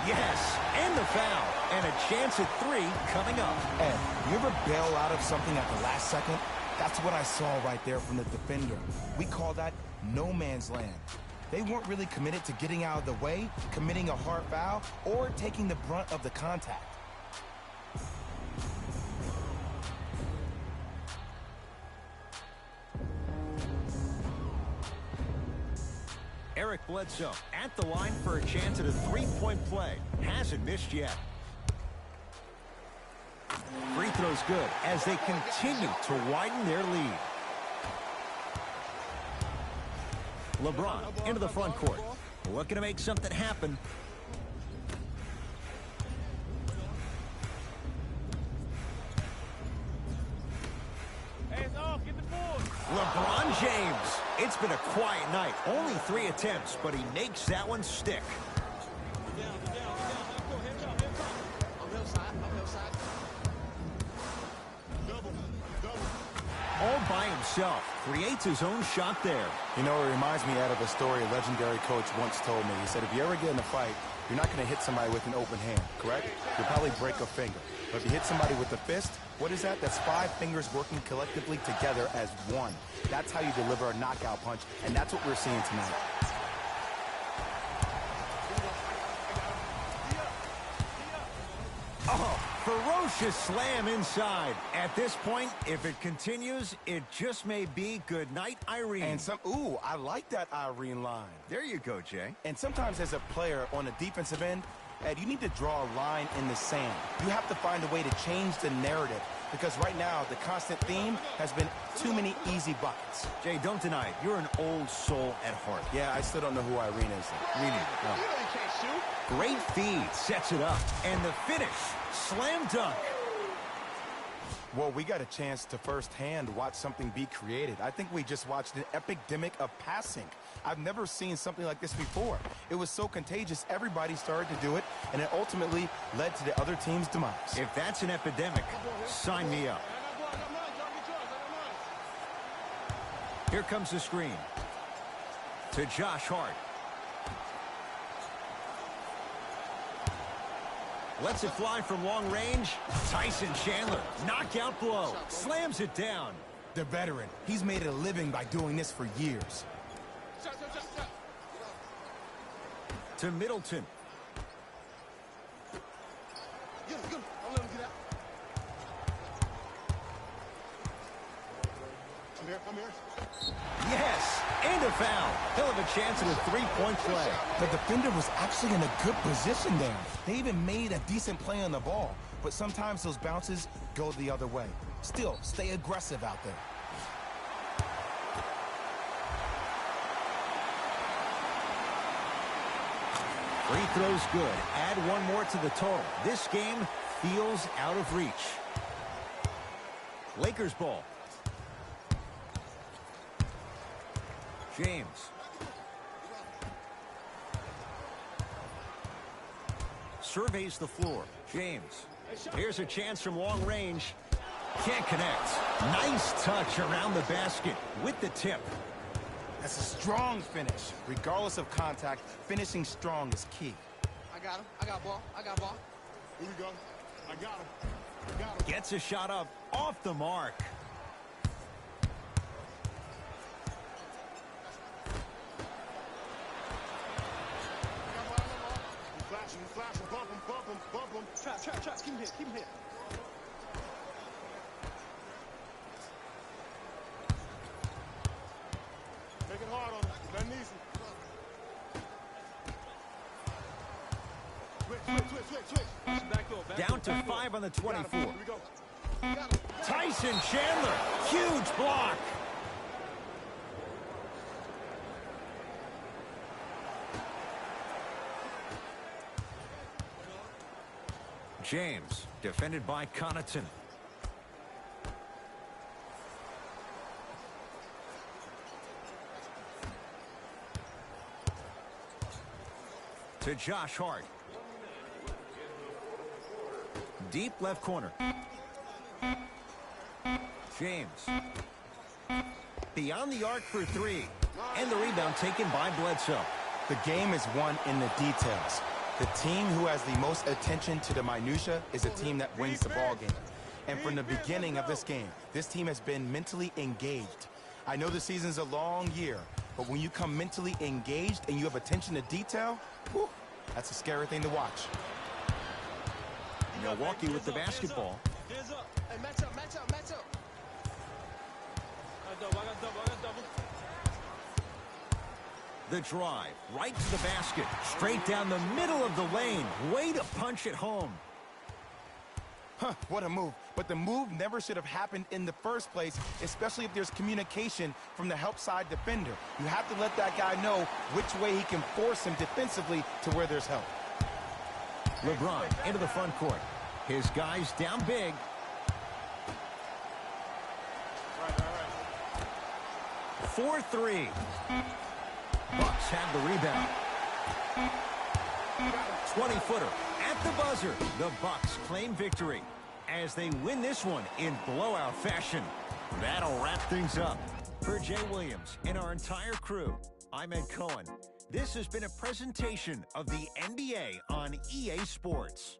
Yes, and the foul. And a chance at 3 coming up. Ed, you ever bail out of something at the last second? That's what I saw right there from the defender. We call that no man's land. They weren't really committed to getting out of the way, committing a hard foul, or taking the brunt of the contact. Eric Bledsoe at the line for a chance at a three-point play. Hasn't missed yet. Free throw's good as they continue to widen their lead. LeBron into the front court. Looking to make something happen. LeBron James. It's been a quiet night. Only 3 attempts, but he makes that one stick. All by himself. Creates his own shot there. You know, it reminds me out of a story a legendary coach once told me. He said, if you ever get in a fight, you're not going to hit somebody with an open hand, correct? You'll probably break a finger. But if you hit somebody with a fist, what is that? That's 5 fingers working collectively together as one. That's how you deliver a knockout punch, and that's what we're seeing tonight. Oh, ferocious slam inside. At this point, if it continues, it just may be good night, Irene. And I like that Irene line. There you go, Jay. And sometimes as a player on a defensive end, Ed, you need to draw a line in the sand. You have to find a way to change the narrative because right now the constant theme has been too many easy buckets. Jay, don't deny it. You're an old soul at heart. Yeah, I still don't know who Irene is. Me neither. No. You know you can't shoot. Great feed, sets it up. And the finish, slam dunk. Well, we got a chance to firsthand watch something be created. I think we just watched an epidemic of passing. I've never seen something like this before. It was so contagious, everybody started to do it, and it ultimately led to the other team's demise. If that's an epidemic, sign me up. Here comes the screen. To Josh Hart. Lets it fly from long range. Tyson Chandler, knockout blow, slams it down. The veteran, he's made a living by doing this for years. To Middleton. Yes, and a foul. He'll have a chance at a three-point play. The defender was actually in a good position there. They even made a decent play on the ball, but sometimes those bounces go the other way. Still, stay aggressive out there. Free throws good. Add one more to the total. This game feels out of reach. Lakers ball. James. Surveys the floor. James. Here's a chance from long range. Can't connect. Nice touch around the basket with the tip. That's a strong finish. Regardless of contact, finishing strong is key. I got him. I got ball. I got ball. Here we go. I got him. I got him. Gets a shot up off the mark. Flash him, bump him. Trap. Keep him here. Make it hard on him. Nothing easy. Switch. Back door. Down to 5 on the 24. Here we go. Tyson Chandler. Huge block. James, defended by Connaughton. To Josh Hart. Deep left corner. James. Beyond the arc for three. And the rebound taken by Bledsoe. The game is won in the details. The team who has the most attention to the minutia is the team that wins the ball game. And from the beginning of this game, this team has been mentally engaged. I know the season's a long year, but when you come mentally engaged and you have attention to detail, whew, that's a scary thing to watch. Milwaukee with the basketball. Hands up. Hey, match up. I got double. The drive, right to the basket, straight down the middle of the lane. Way to punch it home. What a move. But the move never should have happened in the first place, especially if there's communication from the help side defender. You have to let that guy know which way he can force him defensively to where there's help. LeBron into the front court. His guys down big. Right. 4-3. Bucks have the rebound. 20-footer at the buzzer. The Bucks claim victory as they win this one in blowout fashion. That'll wrap things up. For Jay Williams and our entire crew, I'm Ed Cohen. This has been a presentation of the NBA on EA Sports.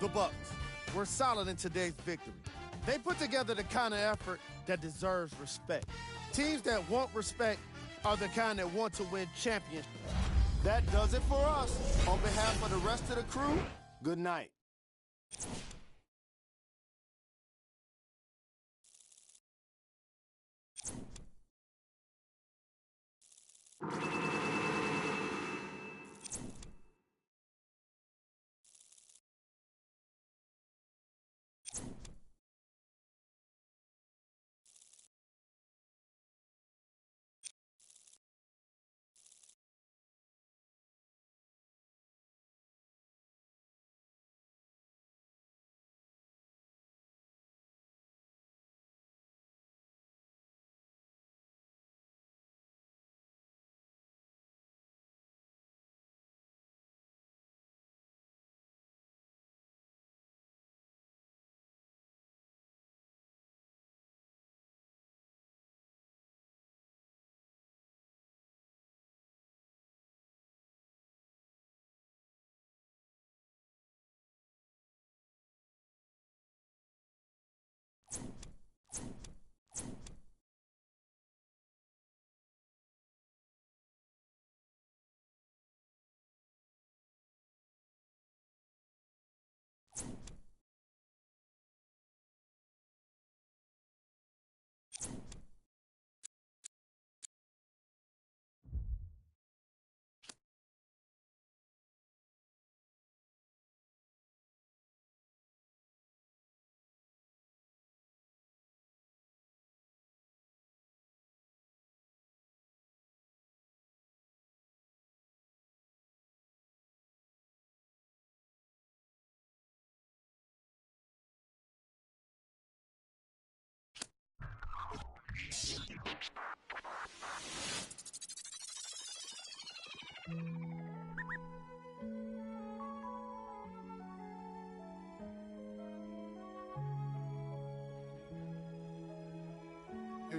the Bucks were solid in today's victory. They put together the kind of effort that deserves respect. Teams that want respect are the kind that want to win championships. That does it for us. On behalf of the rest of the crew, good night.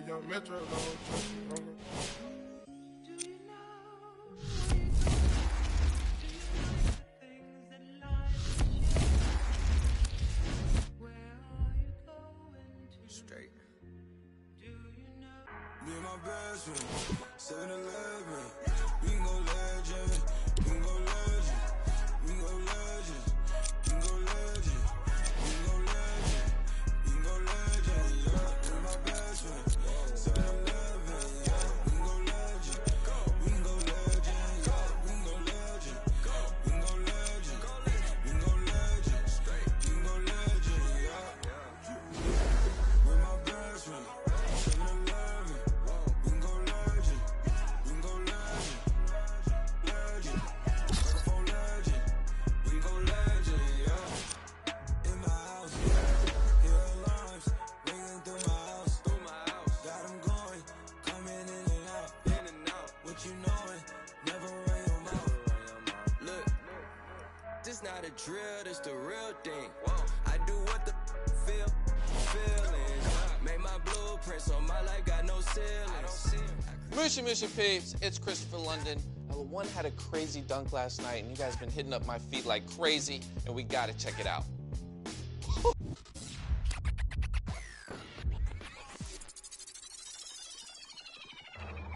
Young Metro, straight. Me and my best friend, 7-Eleven. We can go legend, we can go legend, we can go legend, we can go legend, we can go legend, we can go legend, yeah. Me and my best friend, 7-Eleven, yeah. We can go legend, we can go legend, yeah. We can go legend, we can go legend, we can go legend, we can go legend, yeah. With my best friend, 7-Eleven, we can go legend, we can go legend, legend, microphone legend, we can go legend, yeah. In my house, hear alarms, ringing through my house, got them going, coming in and out, what you knowin', never run your mouth. Look, this not a drill, this the real thing. I do what the feel, feelings. Make my blueprints on my life, got no ceilings. Mushy peeps, it's Christopher London. One had a crazy dunk last night, and you guys been hitting up my feet like crazy, and we gotta check it out.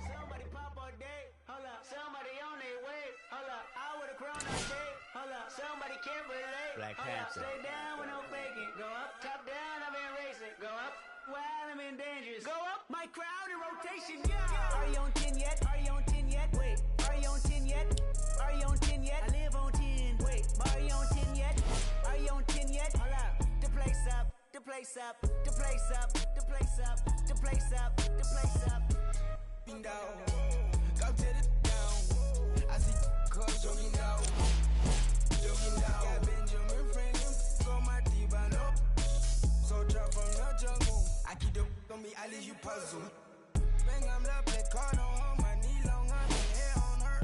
Somebody pop all day, hold up. Somebody on their way, hold up. I would've grown all day, hold up. Somebody can't relate, Black hold up. Panther. Stay down with no faking. Go up, top down, I've been racing. Go up, while I'm in dangerous. Go up, my crowd in rotation, yeah. Are you on 10 yet? Are you on 10 yet? Wait, are you on 10 yet? Are you on 10 yet? I live on 10. Wait, are you on 10 yet? Are you on 10 yet? Hold up, the place up, the place up, the place up, the place up, the place up, the place up. Down, go to the down. I see cuz jogging down, jogging down. Got Benjamin Franklin on my T-Bano. So drop from the jungle. I keep the on me, I leave you puzzle. Bang, I'm the black card on my knee, long on my hair on her.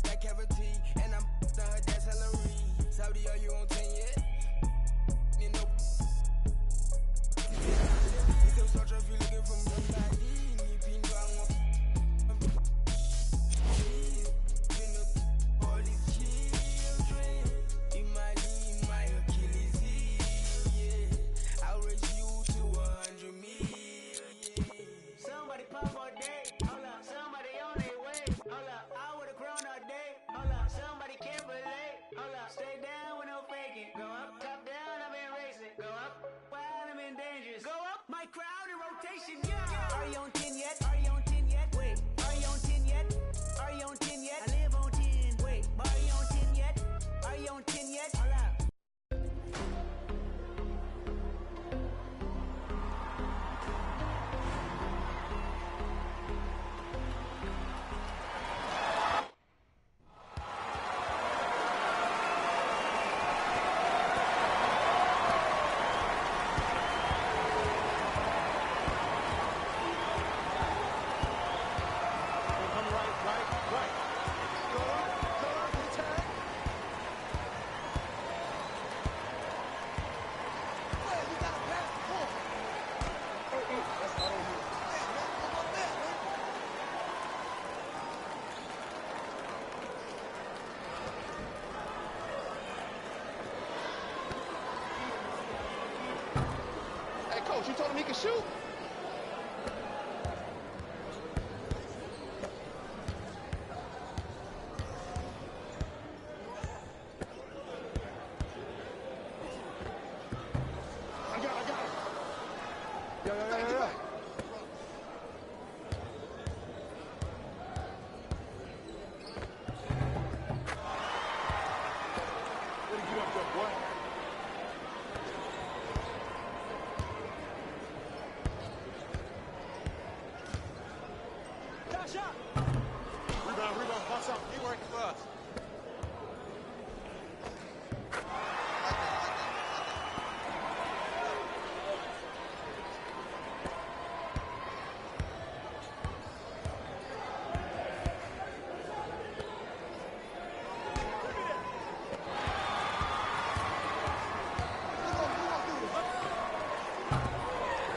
That cavity, and I'm done her that salary. Saudi, are you on 10 yet? You know. You still search if you looking from the body. All these children in my you on 10 yet? Are you on 10 yet? Wait, are you on 10 yet? Are you on 10 yet? I live on 10. Wait, are you on 10 yet? Are you on 10 yet? All out. You told him he could shoot? I got it. Yeah. Way to get up there, boy. Shot. Rebound, pass up. He working for us.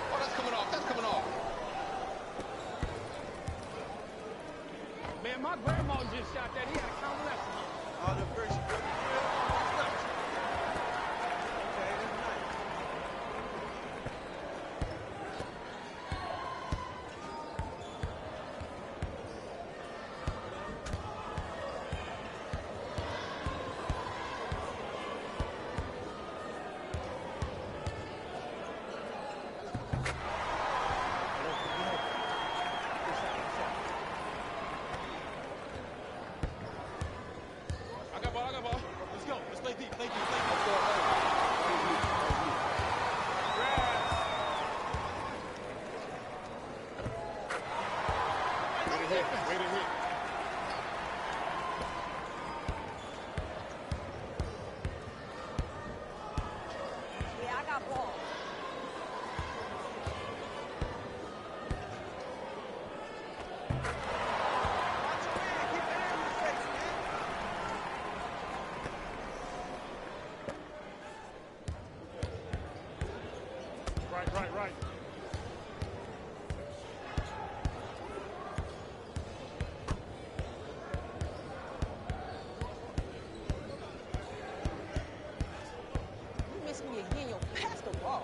Oh, that's coming off. Man, my grandma just shot that. He had a convalescent. Oh, the first. Okay, that's nice. I got ball. Let's go. Let's play deep. Way to hit. Yeah, I got ball. Right. You miss me again, you'll pass the ball.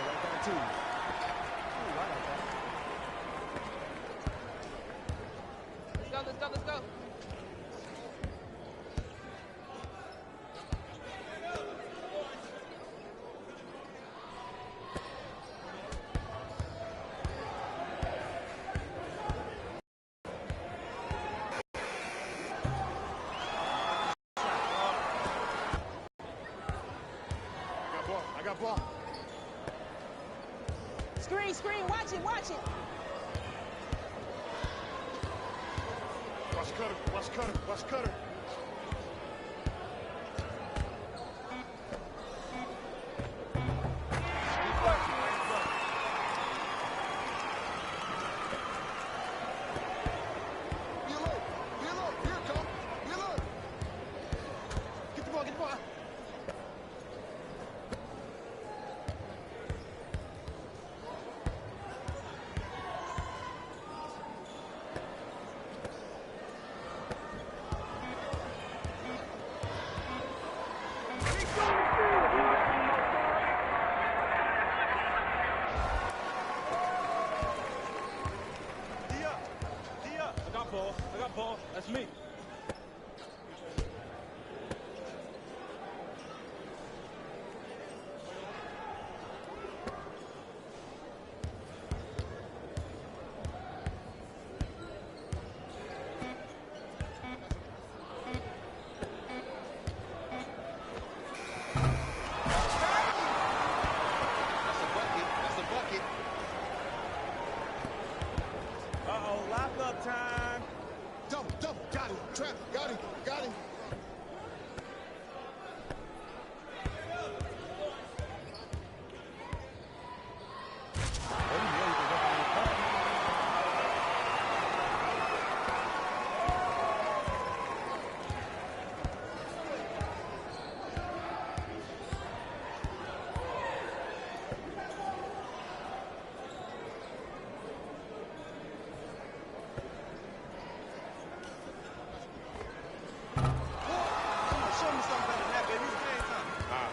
Right back to you. Ooh, I like that. Let's go. I got ball. Screen, watch it. Watch cutter. Get the ball.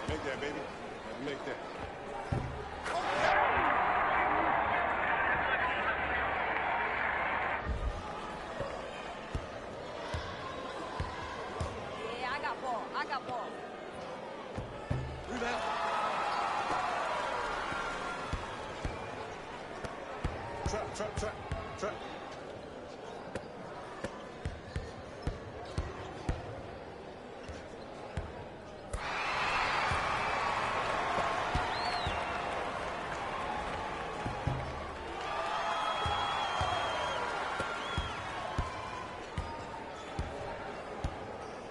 Make that, baby. Make that. Yeah, I got ball. I got ball. Rebound. Trap.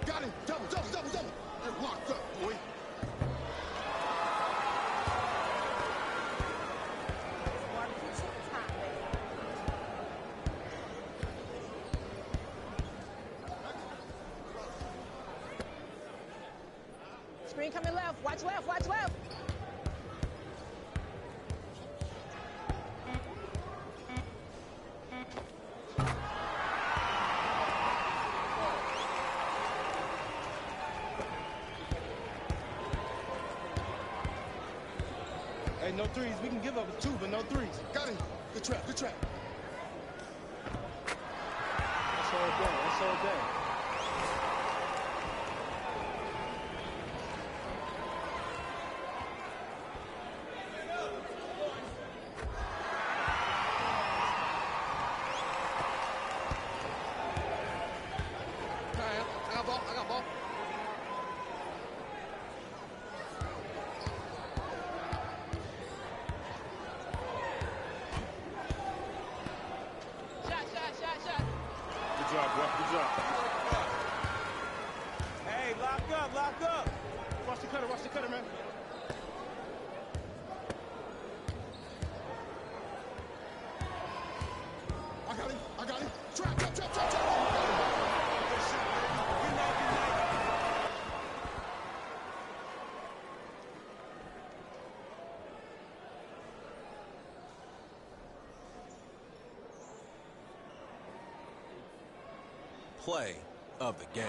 Got him. Double. You're locked up, boy. Screen coming left. Watch left. Hey, no threes. We can give up a 2, but no threes. Got him. Good trap. That's all day. I got ball. Shot. Good job. Hey, lock up. Watch the cutter, man. I got him. Trap. Play of the game.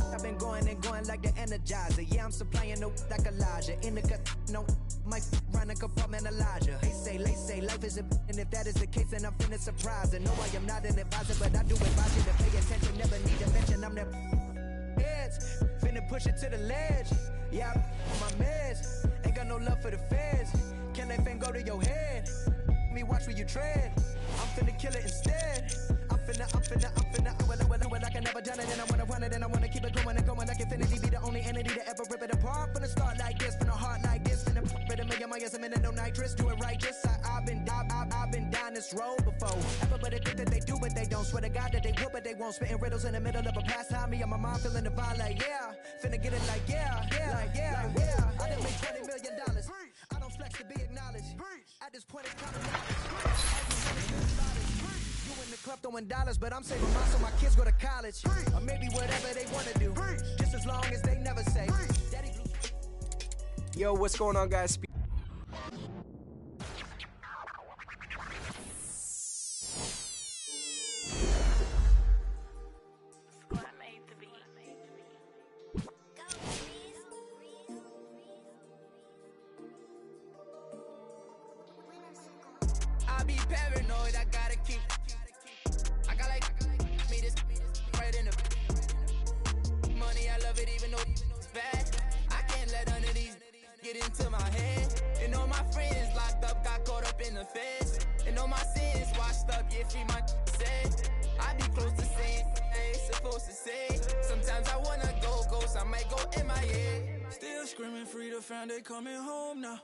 I've been going like the Energizer. Yeah, I'm supplying no like Elijah. In the cut, no, my run a compartment Elijah. They say life is a and if that is the case, then I'm finna surprise. And no, I am not an advisor, but I do advise you to pay attention. Never need to mention I'm the heads. Finna push it to the ledge. Yeah, I'm my meds. Ain't got no love for the feds. Can that thing go to your head? Me watch where you tread. I'm finna kill it instead. I'm finna well, I can never done it, and I wanna run it, and I wanna keep it going and going like infinity. Be the only entity to ever rip it apart. From the start like this, from the heart like this, finna rip it a million miles a minute, no nitrous. Do it right, just I've been down this road before. Everybody think that they do, but they don't. Swear to God that they will, but they won't. Spitting riddles in the middle of a pastime. Me and my mom feeling the vibe like finna get it like yeah. I done made $20 million. I don't flex to be acknowledged. At this point, it's kind of you in the club throwing dollars, but I'm saving mine so my kids go to college. Or maybe whatever they want to do. Just as long as they never say. Daddy. Yo, what's going on, guys? I be paranoid, I gotta keep. I got like me this right in the money. I love it even though it's bad. I can't let none of these get into my head. up in the feds. And all my sins washed up, yeah, free my said. I be close to saying, ain't supposed to say. Sometimes I wanna go ghost, I might go MIA. Still screaming free the fam, they coming home now.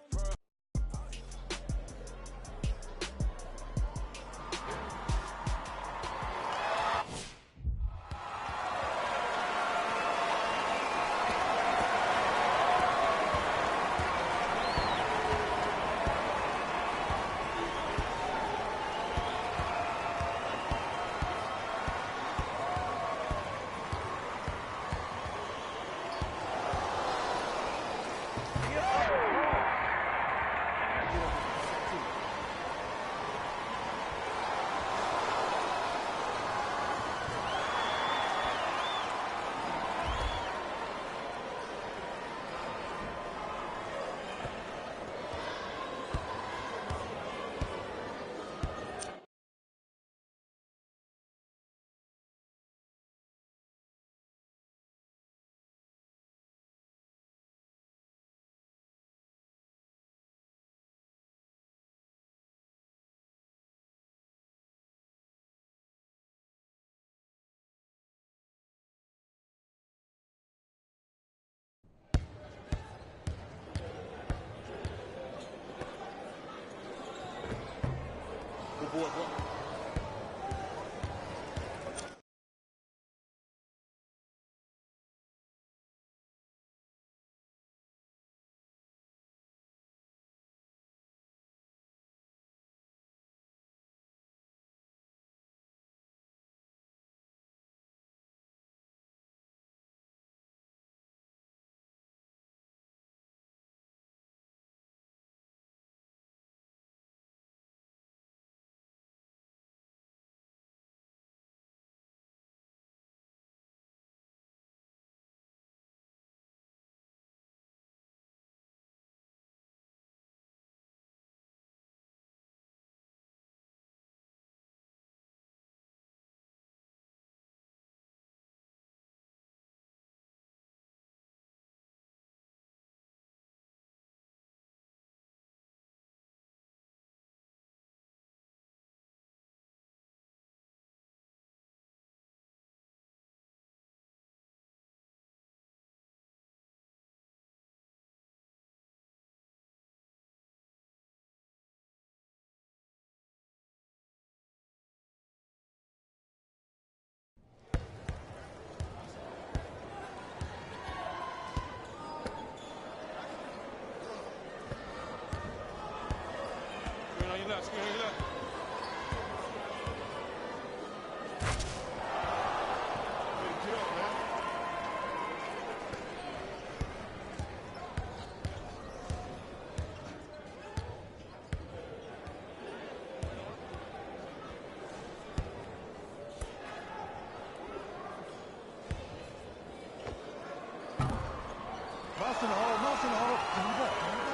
Mouse in the hole, mouse in the hole. Give me that, give me that.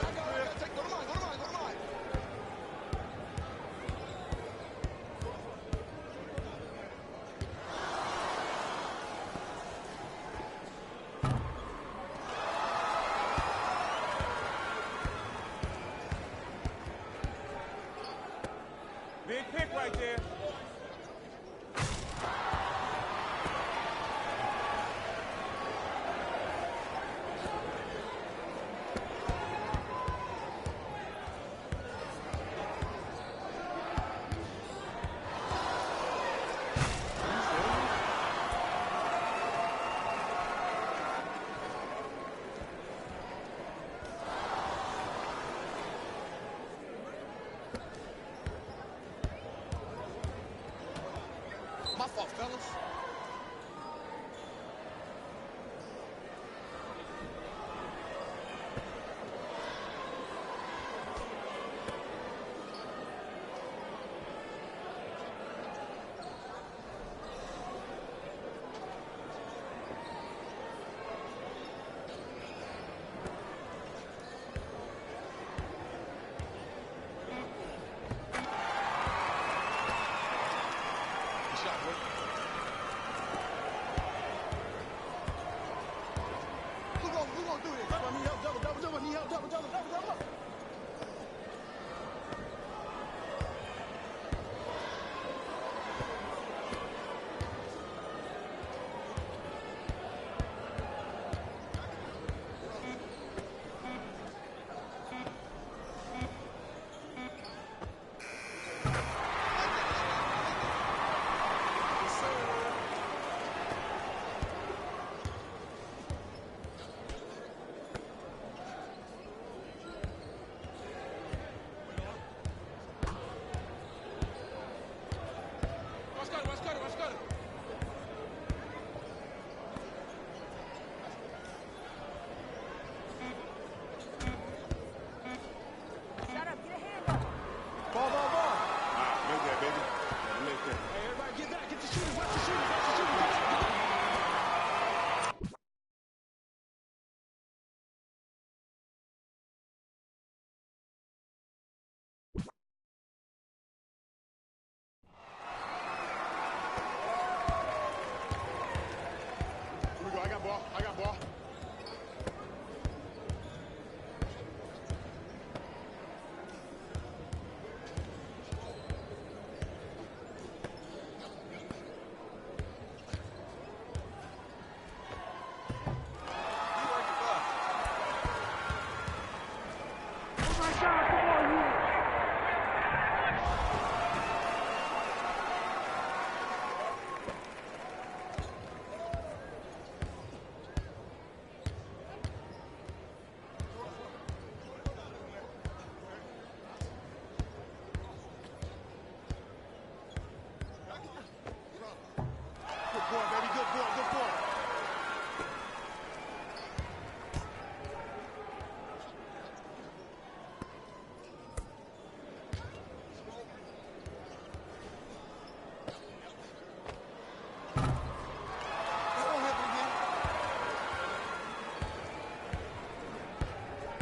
I got it. Go to mine, go to mine, go to mine. Big pick right there. My fault, fellas. Good shot, boy.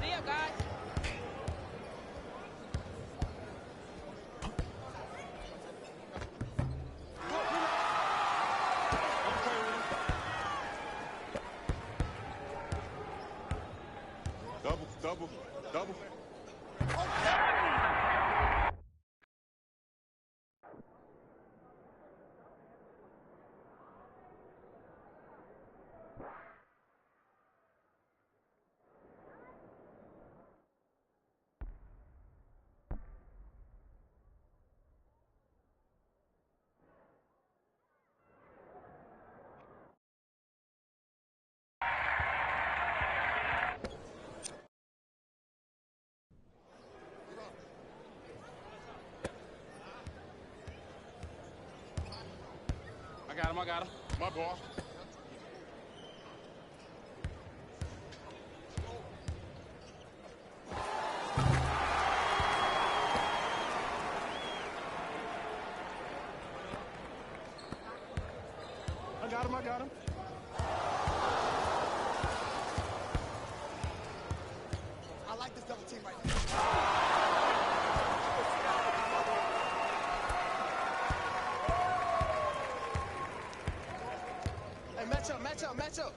See ya, guys. Double. I got him. My ball. I got him. I like this double team right now. Hey, match up.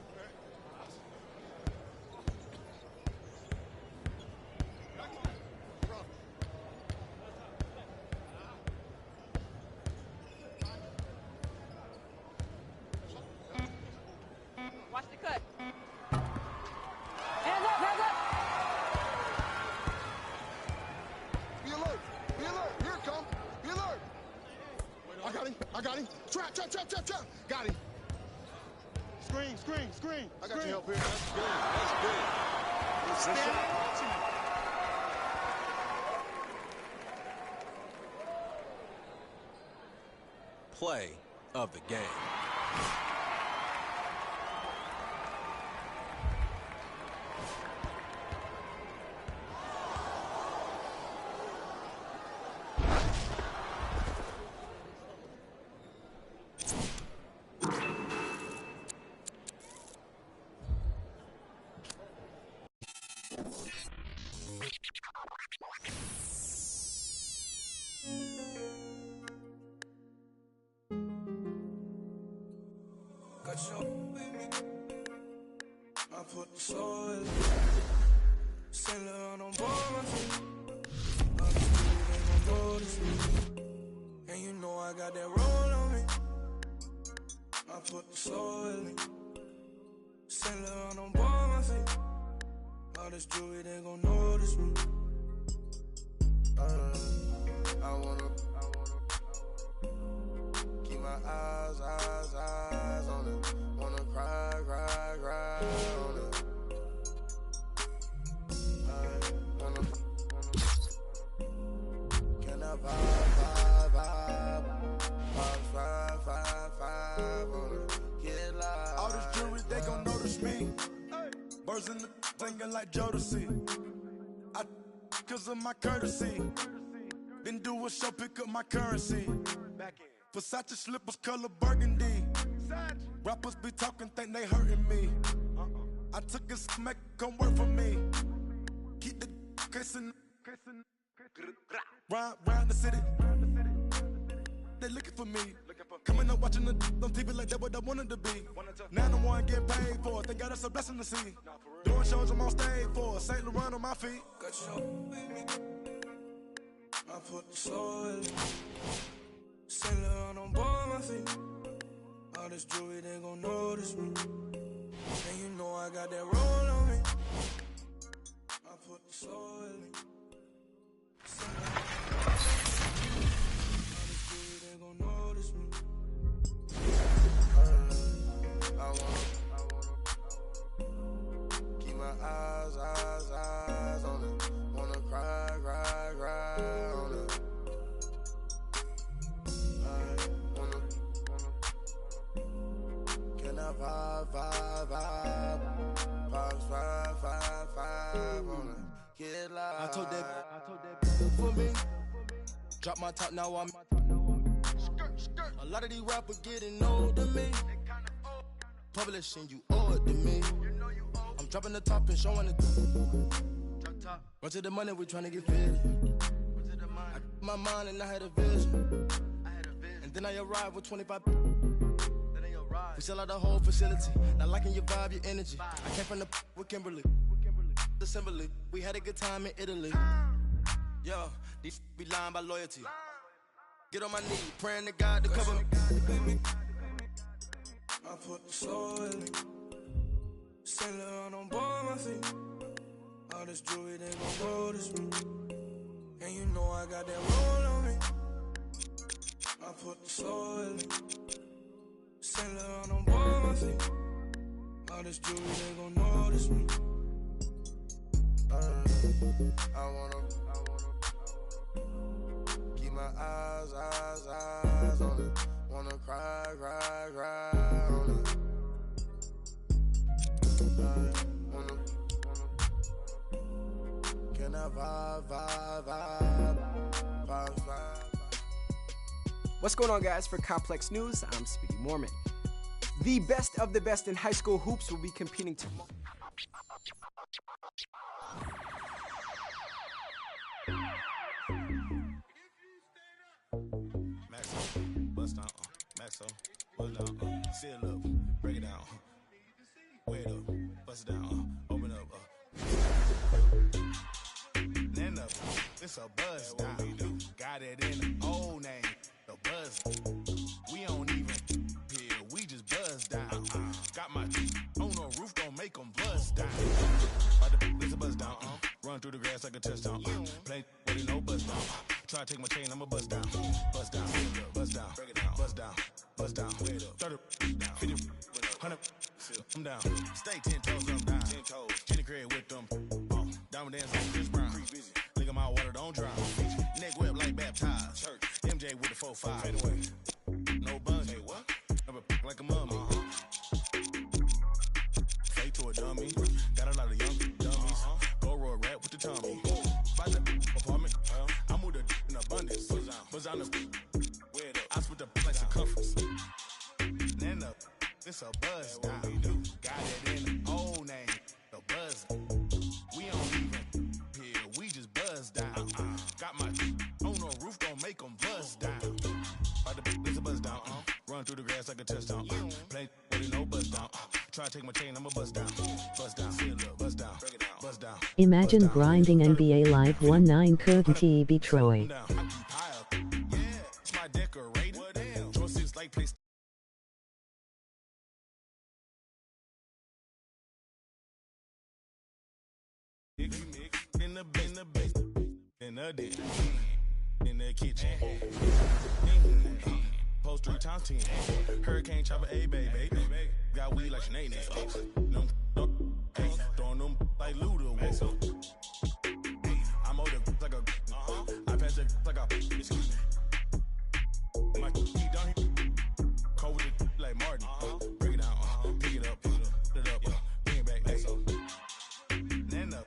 Watch the cut. Hands up. Be alert. Here it come. Be alert. I got him. Trap. Got him. Screen. I got your help here. That's good. Play of the game. I put the soul in Saint Laurent on board my feet. All the street ain't gon' notice me. And you know I got that roll on me. I put the soul in Saint Laurent on board my feet. All this jewelry, they gon' notice me. I wanna keep my eyes on it. Wanna cry on it. Can I vibe on it? Get live. All this jewelry, they gon' notice me. Birds in the thinking like Jodeci. Cause of my courtesy. Then do a show, pick up my currency. Versace slippers, color burgundy. Rappers be talking, think they hurting me. I took a smack, come work for me. Keep the kissing. Round the city. They looking for me. Coming up watching the on TV like that what I wanted to be. Now the one getting paid for it. Thank God that's a blessing to see. Doing shows I'm on stage for Saint Laurent on my feet. Got your with me. I put the soul in Saint Laurent on board my feet. All this jewelry, they gon' notice me. And you know I got that roll on me. I put the soul in me. All this jewelry, they gon' notice me. I wanna keep my eyes on it. Wanna cry on it. Can I vibe on it? Get live. I told that for me. Drop my top, now I'm a lot of these rappers getting old to me. Publishing, you owe it to me. I'm dropping the top and showing it. Run to the money, we tryna get fit. I my mind and I had a vision. And then I arrived with 25. We sell out the whole facility. Not liking your vibe, your energy. I came from the with Kimberly. Assembly. We had a good time in Italy. Yo, these be lying by loyalty. Get on my knees, praying to God to cover me. I put the soul in me. Sail around on board my feet. All this jewelry, they gon' notice me. And you know I got that roll on me. I put the soul in me. Sail around on board my feet. All this jewelry, they gon' notice me. I wanna keep my eyes on it. Wanna cry on it. Can I vibe? What's going on, guys? For Complex News, I'm Speedy Mormon. The best of the best in high school hoops will be competing tomorrow. Maxo, bust down, Maxo, bust down, seal up, break it down, wait up, bust it down, open up, then up, it's a buzz down, got it in the old name, the buzz, we don't even here, we just buzz down, got my on the roof, gon' make them buzz down, it's a buzz down, run through the grass like a touchdown, play with it, no buzz down. Try to take my chain, I'ma bust down, bust down, bust down, bust down, bust down, 30, 50, 100, I'm down, stay 10 toes, I'm down, 10 toes, in the crib with them, diamond dance like Chris Brown, lick 'em out, water don't drown, neck whip like baptized, MJ with the 4-5, no buns, hey what, never like a mummy, fake to a dummy, got a lot of young dummies, go roll rap with the tummy, by the apartment, I moved in abundance, buzz on the I split the like circumference, then up, it's a buzz down, got it in the old name, the buzz, we don't even here, we just buzz down, got my on the roof, gon' make them buzz down, it's a buzz down, run through the grass like a touchdown, play with it, no buzz down, try to take my chain, I'ma bust down, seal up, buzz down, buzz down. Imagine grinding NBA Live 19 couldn't be Troy. In the kitchen, post 3 times 10, hurricane chopper, a baby, got weed like Sinead, throwing them like Luda, I'm older like a, I pass it like a, excuse me, my feet down here, cold with it like Martin, break it down, pick it up, put it up, bring it back, then up,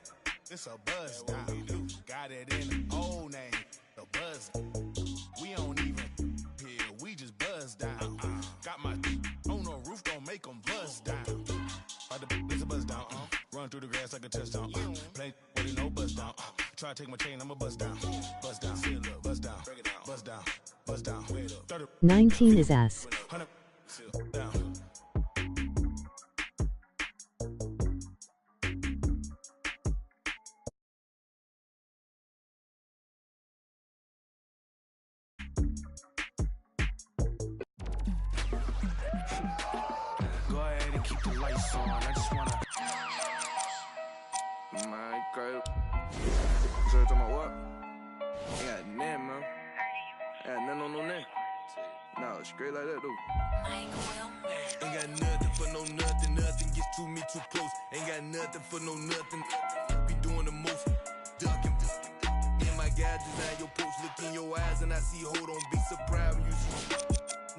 it's a buzz down, got it in the old name, the buzz, we don't even here, we just buzz down, got my on the roof, gon' make them buzz down, it's a buzz down, run through the grass like a touchdown, play with it, no buzz down, try to take my chain, I'ma bust down, seal up, bust down, bust down, bust down, 19 is ass. 100, seal down. Go ahead and keep the lights on. I just wanna. My girl. So you talking about what? Ain't got nothing, man. Ain't got nothing on no neck. No, it's straight like that, though. Ain't got nothing for no nothing. Nothing gets to me too close. Ain't got nothing for no nothing. Be doing the most. Ducking. In my guy, design your post. Look in your eyes and I see, hold on, be surprised when you see.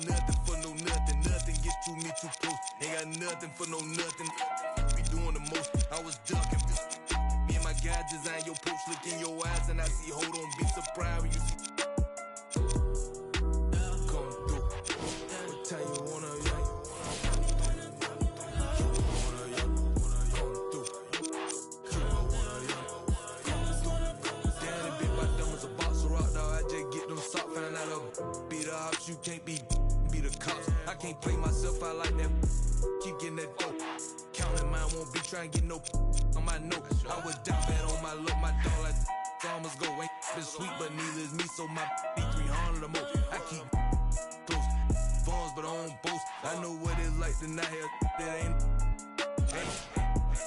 Nothing for no nothing. Nothing gets to me too close. Ain't got nothing for no nothing. Be doing the most. I was ducking. Me and my guy, design your post. Look in your eyes and I see, hold on, be surprised when you see. Tell you wanna you can't be the cops. I can't play myself out like that. Keep getting that dope. Counting mine, won't be trying to get no on my note. I would down bad on my look, my dog like farmers go. Ain't been sweet, but neither is me, so my be 300 or more. I keep close phones, but I don't boast. I know what it's like to not have that ain't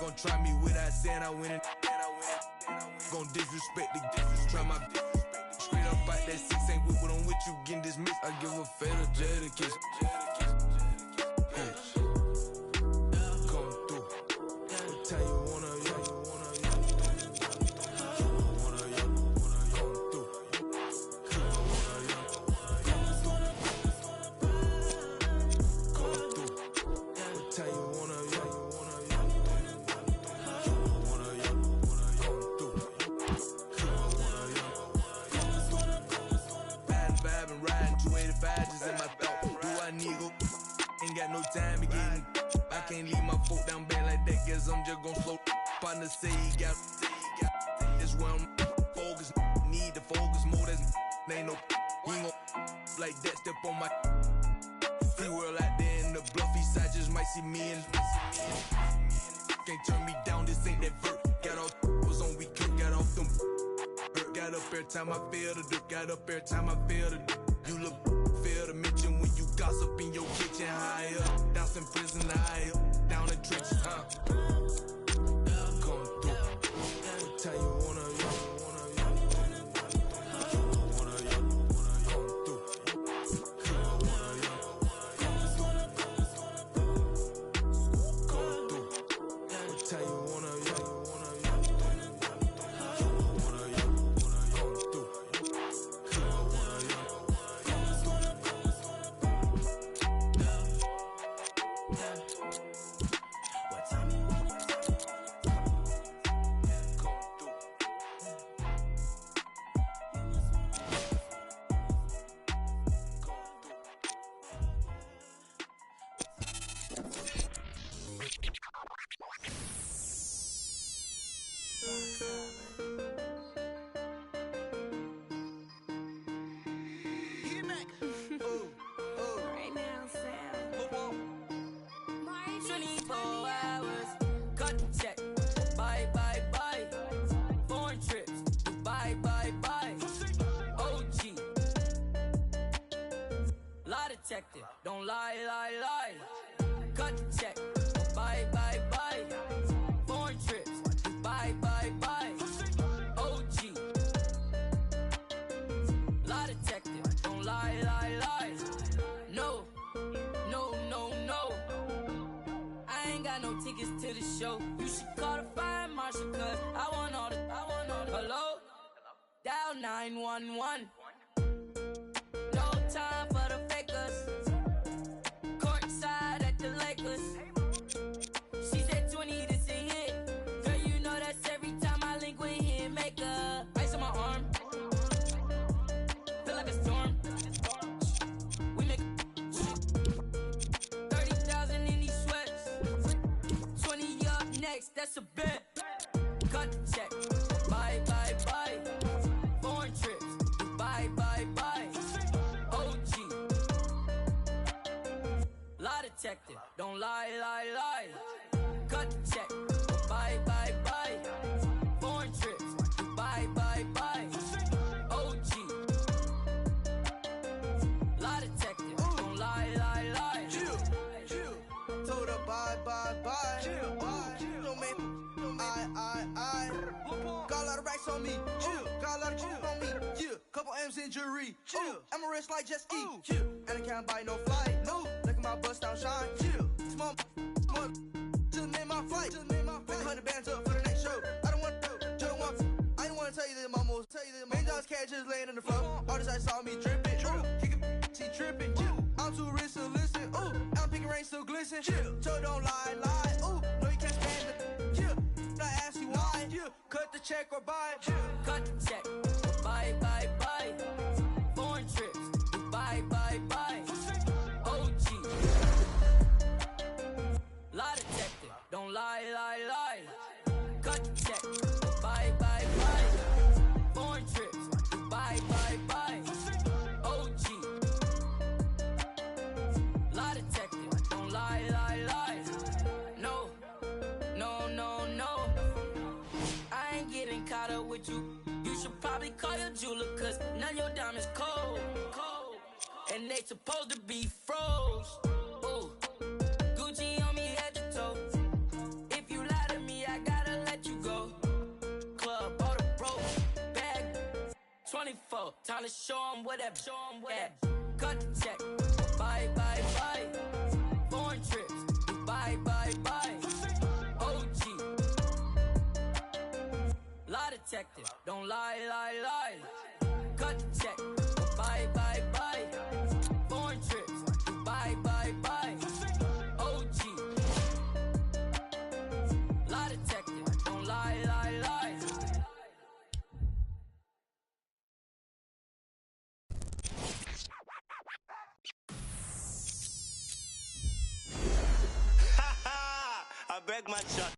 gonna try me without saying I win it. Gonna disrespect the try my straight up out that 6 ain't with what I'm with you getting dismissed. I give a fatal Jada kiss. Come through. Tell you wanna time again. I can't leave my foot down bad like that, guess I'm just gon' slow. Partner say he got this one focus. Need to focus more, that's ain't no he ain't gon' like that. Step on my free world out there in the bluffy side, just might see me and can't turn me down, this ain't that vert. Got off was on weekend, got off them got up every time I feel the dirt, got up every time I feel the dirt. You look fair to mention when you gossip in your kitchen. High up, down in prison, high up, down the trenches, huh? Come through. Tell you wanna don't lie, lie, lie. Cut the check. Bye, bye, bye. Foreign trips. Bye, bye, bye. OG. Lie detective. Don't lie, lie, lie. No, no, no, no. I ain't got no tickets to the show. You should call the fire marshal, cause I want all the. Hello? Dial 911. No time for the fakers. Courtside at the Lakers. She said 20, this a hit. Girl, you know that's every time I link with him. Make a ice on my arm. Feel like a storm. We make 30,000 in these sweats. 20 up next, that's a bet. Cut the check. Bye, bye, bye. Foreign trips. Bye, bye, bye. OG. Lie detective. Don't lie, lie, lie. Cut the check. Bye, bye, bye. Foreign trips. Bye, bye, bye. OG. Lie detective. Don't lie, lie, lie. Chill. Told her bye, bye, bye. Chill. Don't make I. Got a lot of racks on me. Chill. Got a lot of coke on me. Yeah. Couple M's in jewelry. Chill. I'm a rich like just eat. Chill. And I can't buy no flight. No. Look at my bust down shine. Chill. Small. Just made my flight. Just made my flight. 100 bands up for the next show. I don't want to. Just want to. I ain't want to tell you that my most. Main John's cat just laying in the floor. All this I saw me dripping. Ooh. Kicking. She tripping. Chill. I'm too rich to listen. Ooh. I'm picking rain still glisten. Chill. So don't lie. Ooh. No, you can't stand it. Chill. I ask you why. Chill. Cut the check or buy. Chill. Cut the check. Bye, bye, bye. Foreign trips. Bye, bye, bye. OG. Lie detective. Don't lie, lie, lie. Cut the check. Bye, bye, bye. Foreign trips. Bye, bye, bye. OG. caught up with you. You should probably call your jeweler, cause now your diamond's cold. And they supposed to be froze. Ooh. Gucci on me head to toe. If you lie to me, I gotta let you go. Club, all the broke, bag, 24. Time to show 'em whatever. Cut the check. Bye, bye, bye. Foreign trips. Bye, bye, bye. OG. Lie detector. Don't lie, lie, lie. Cut the check. Bye, bye, bye. Foreign trips. Bye, bye, bye. OG. Lie detector. Don't lie, lie, lie. I beg my shot.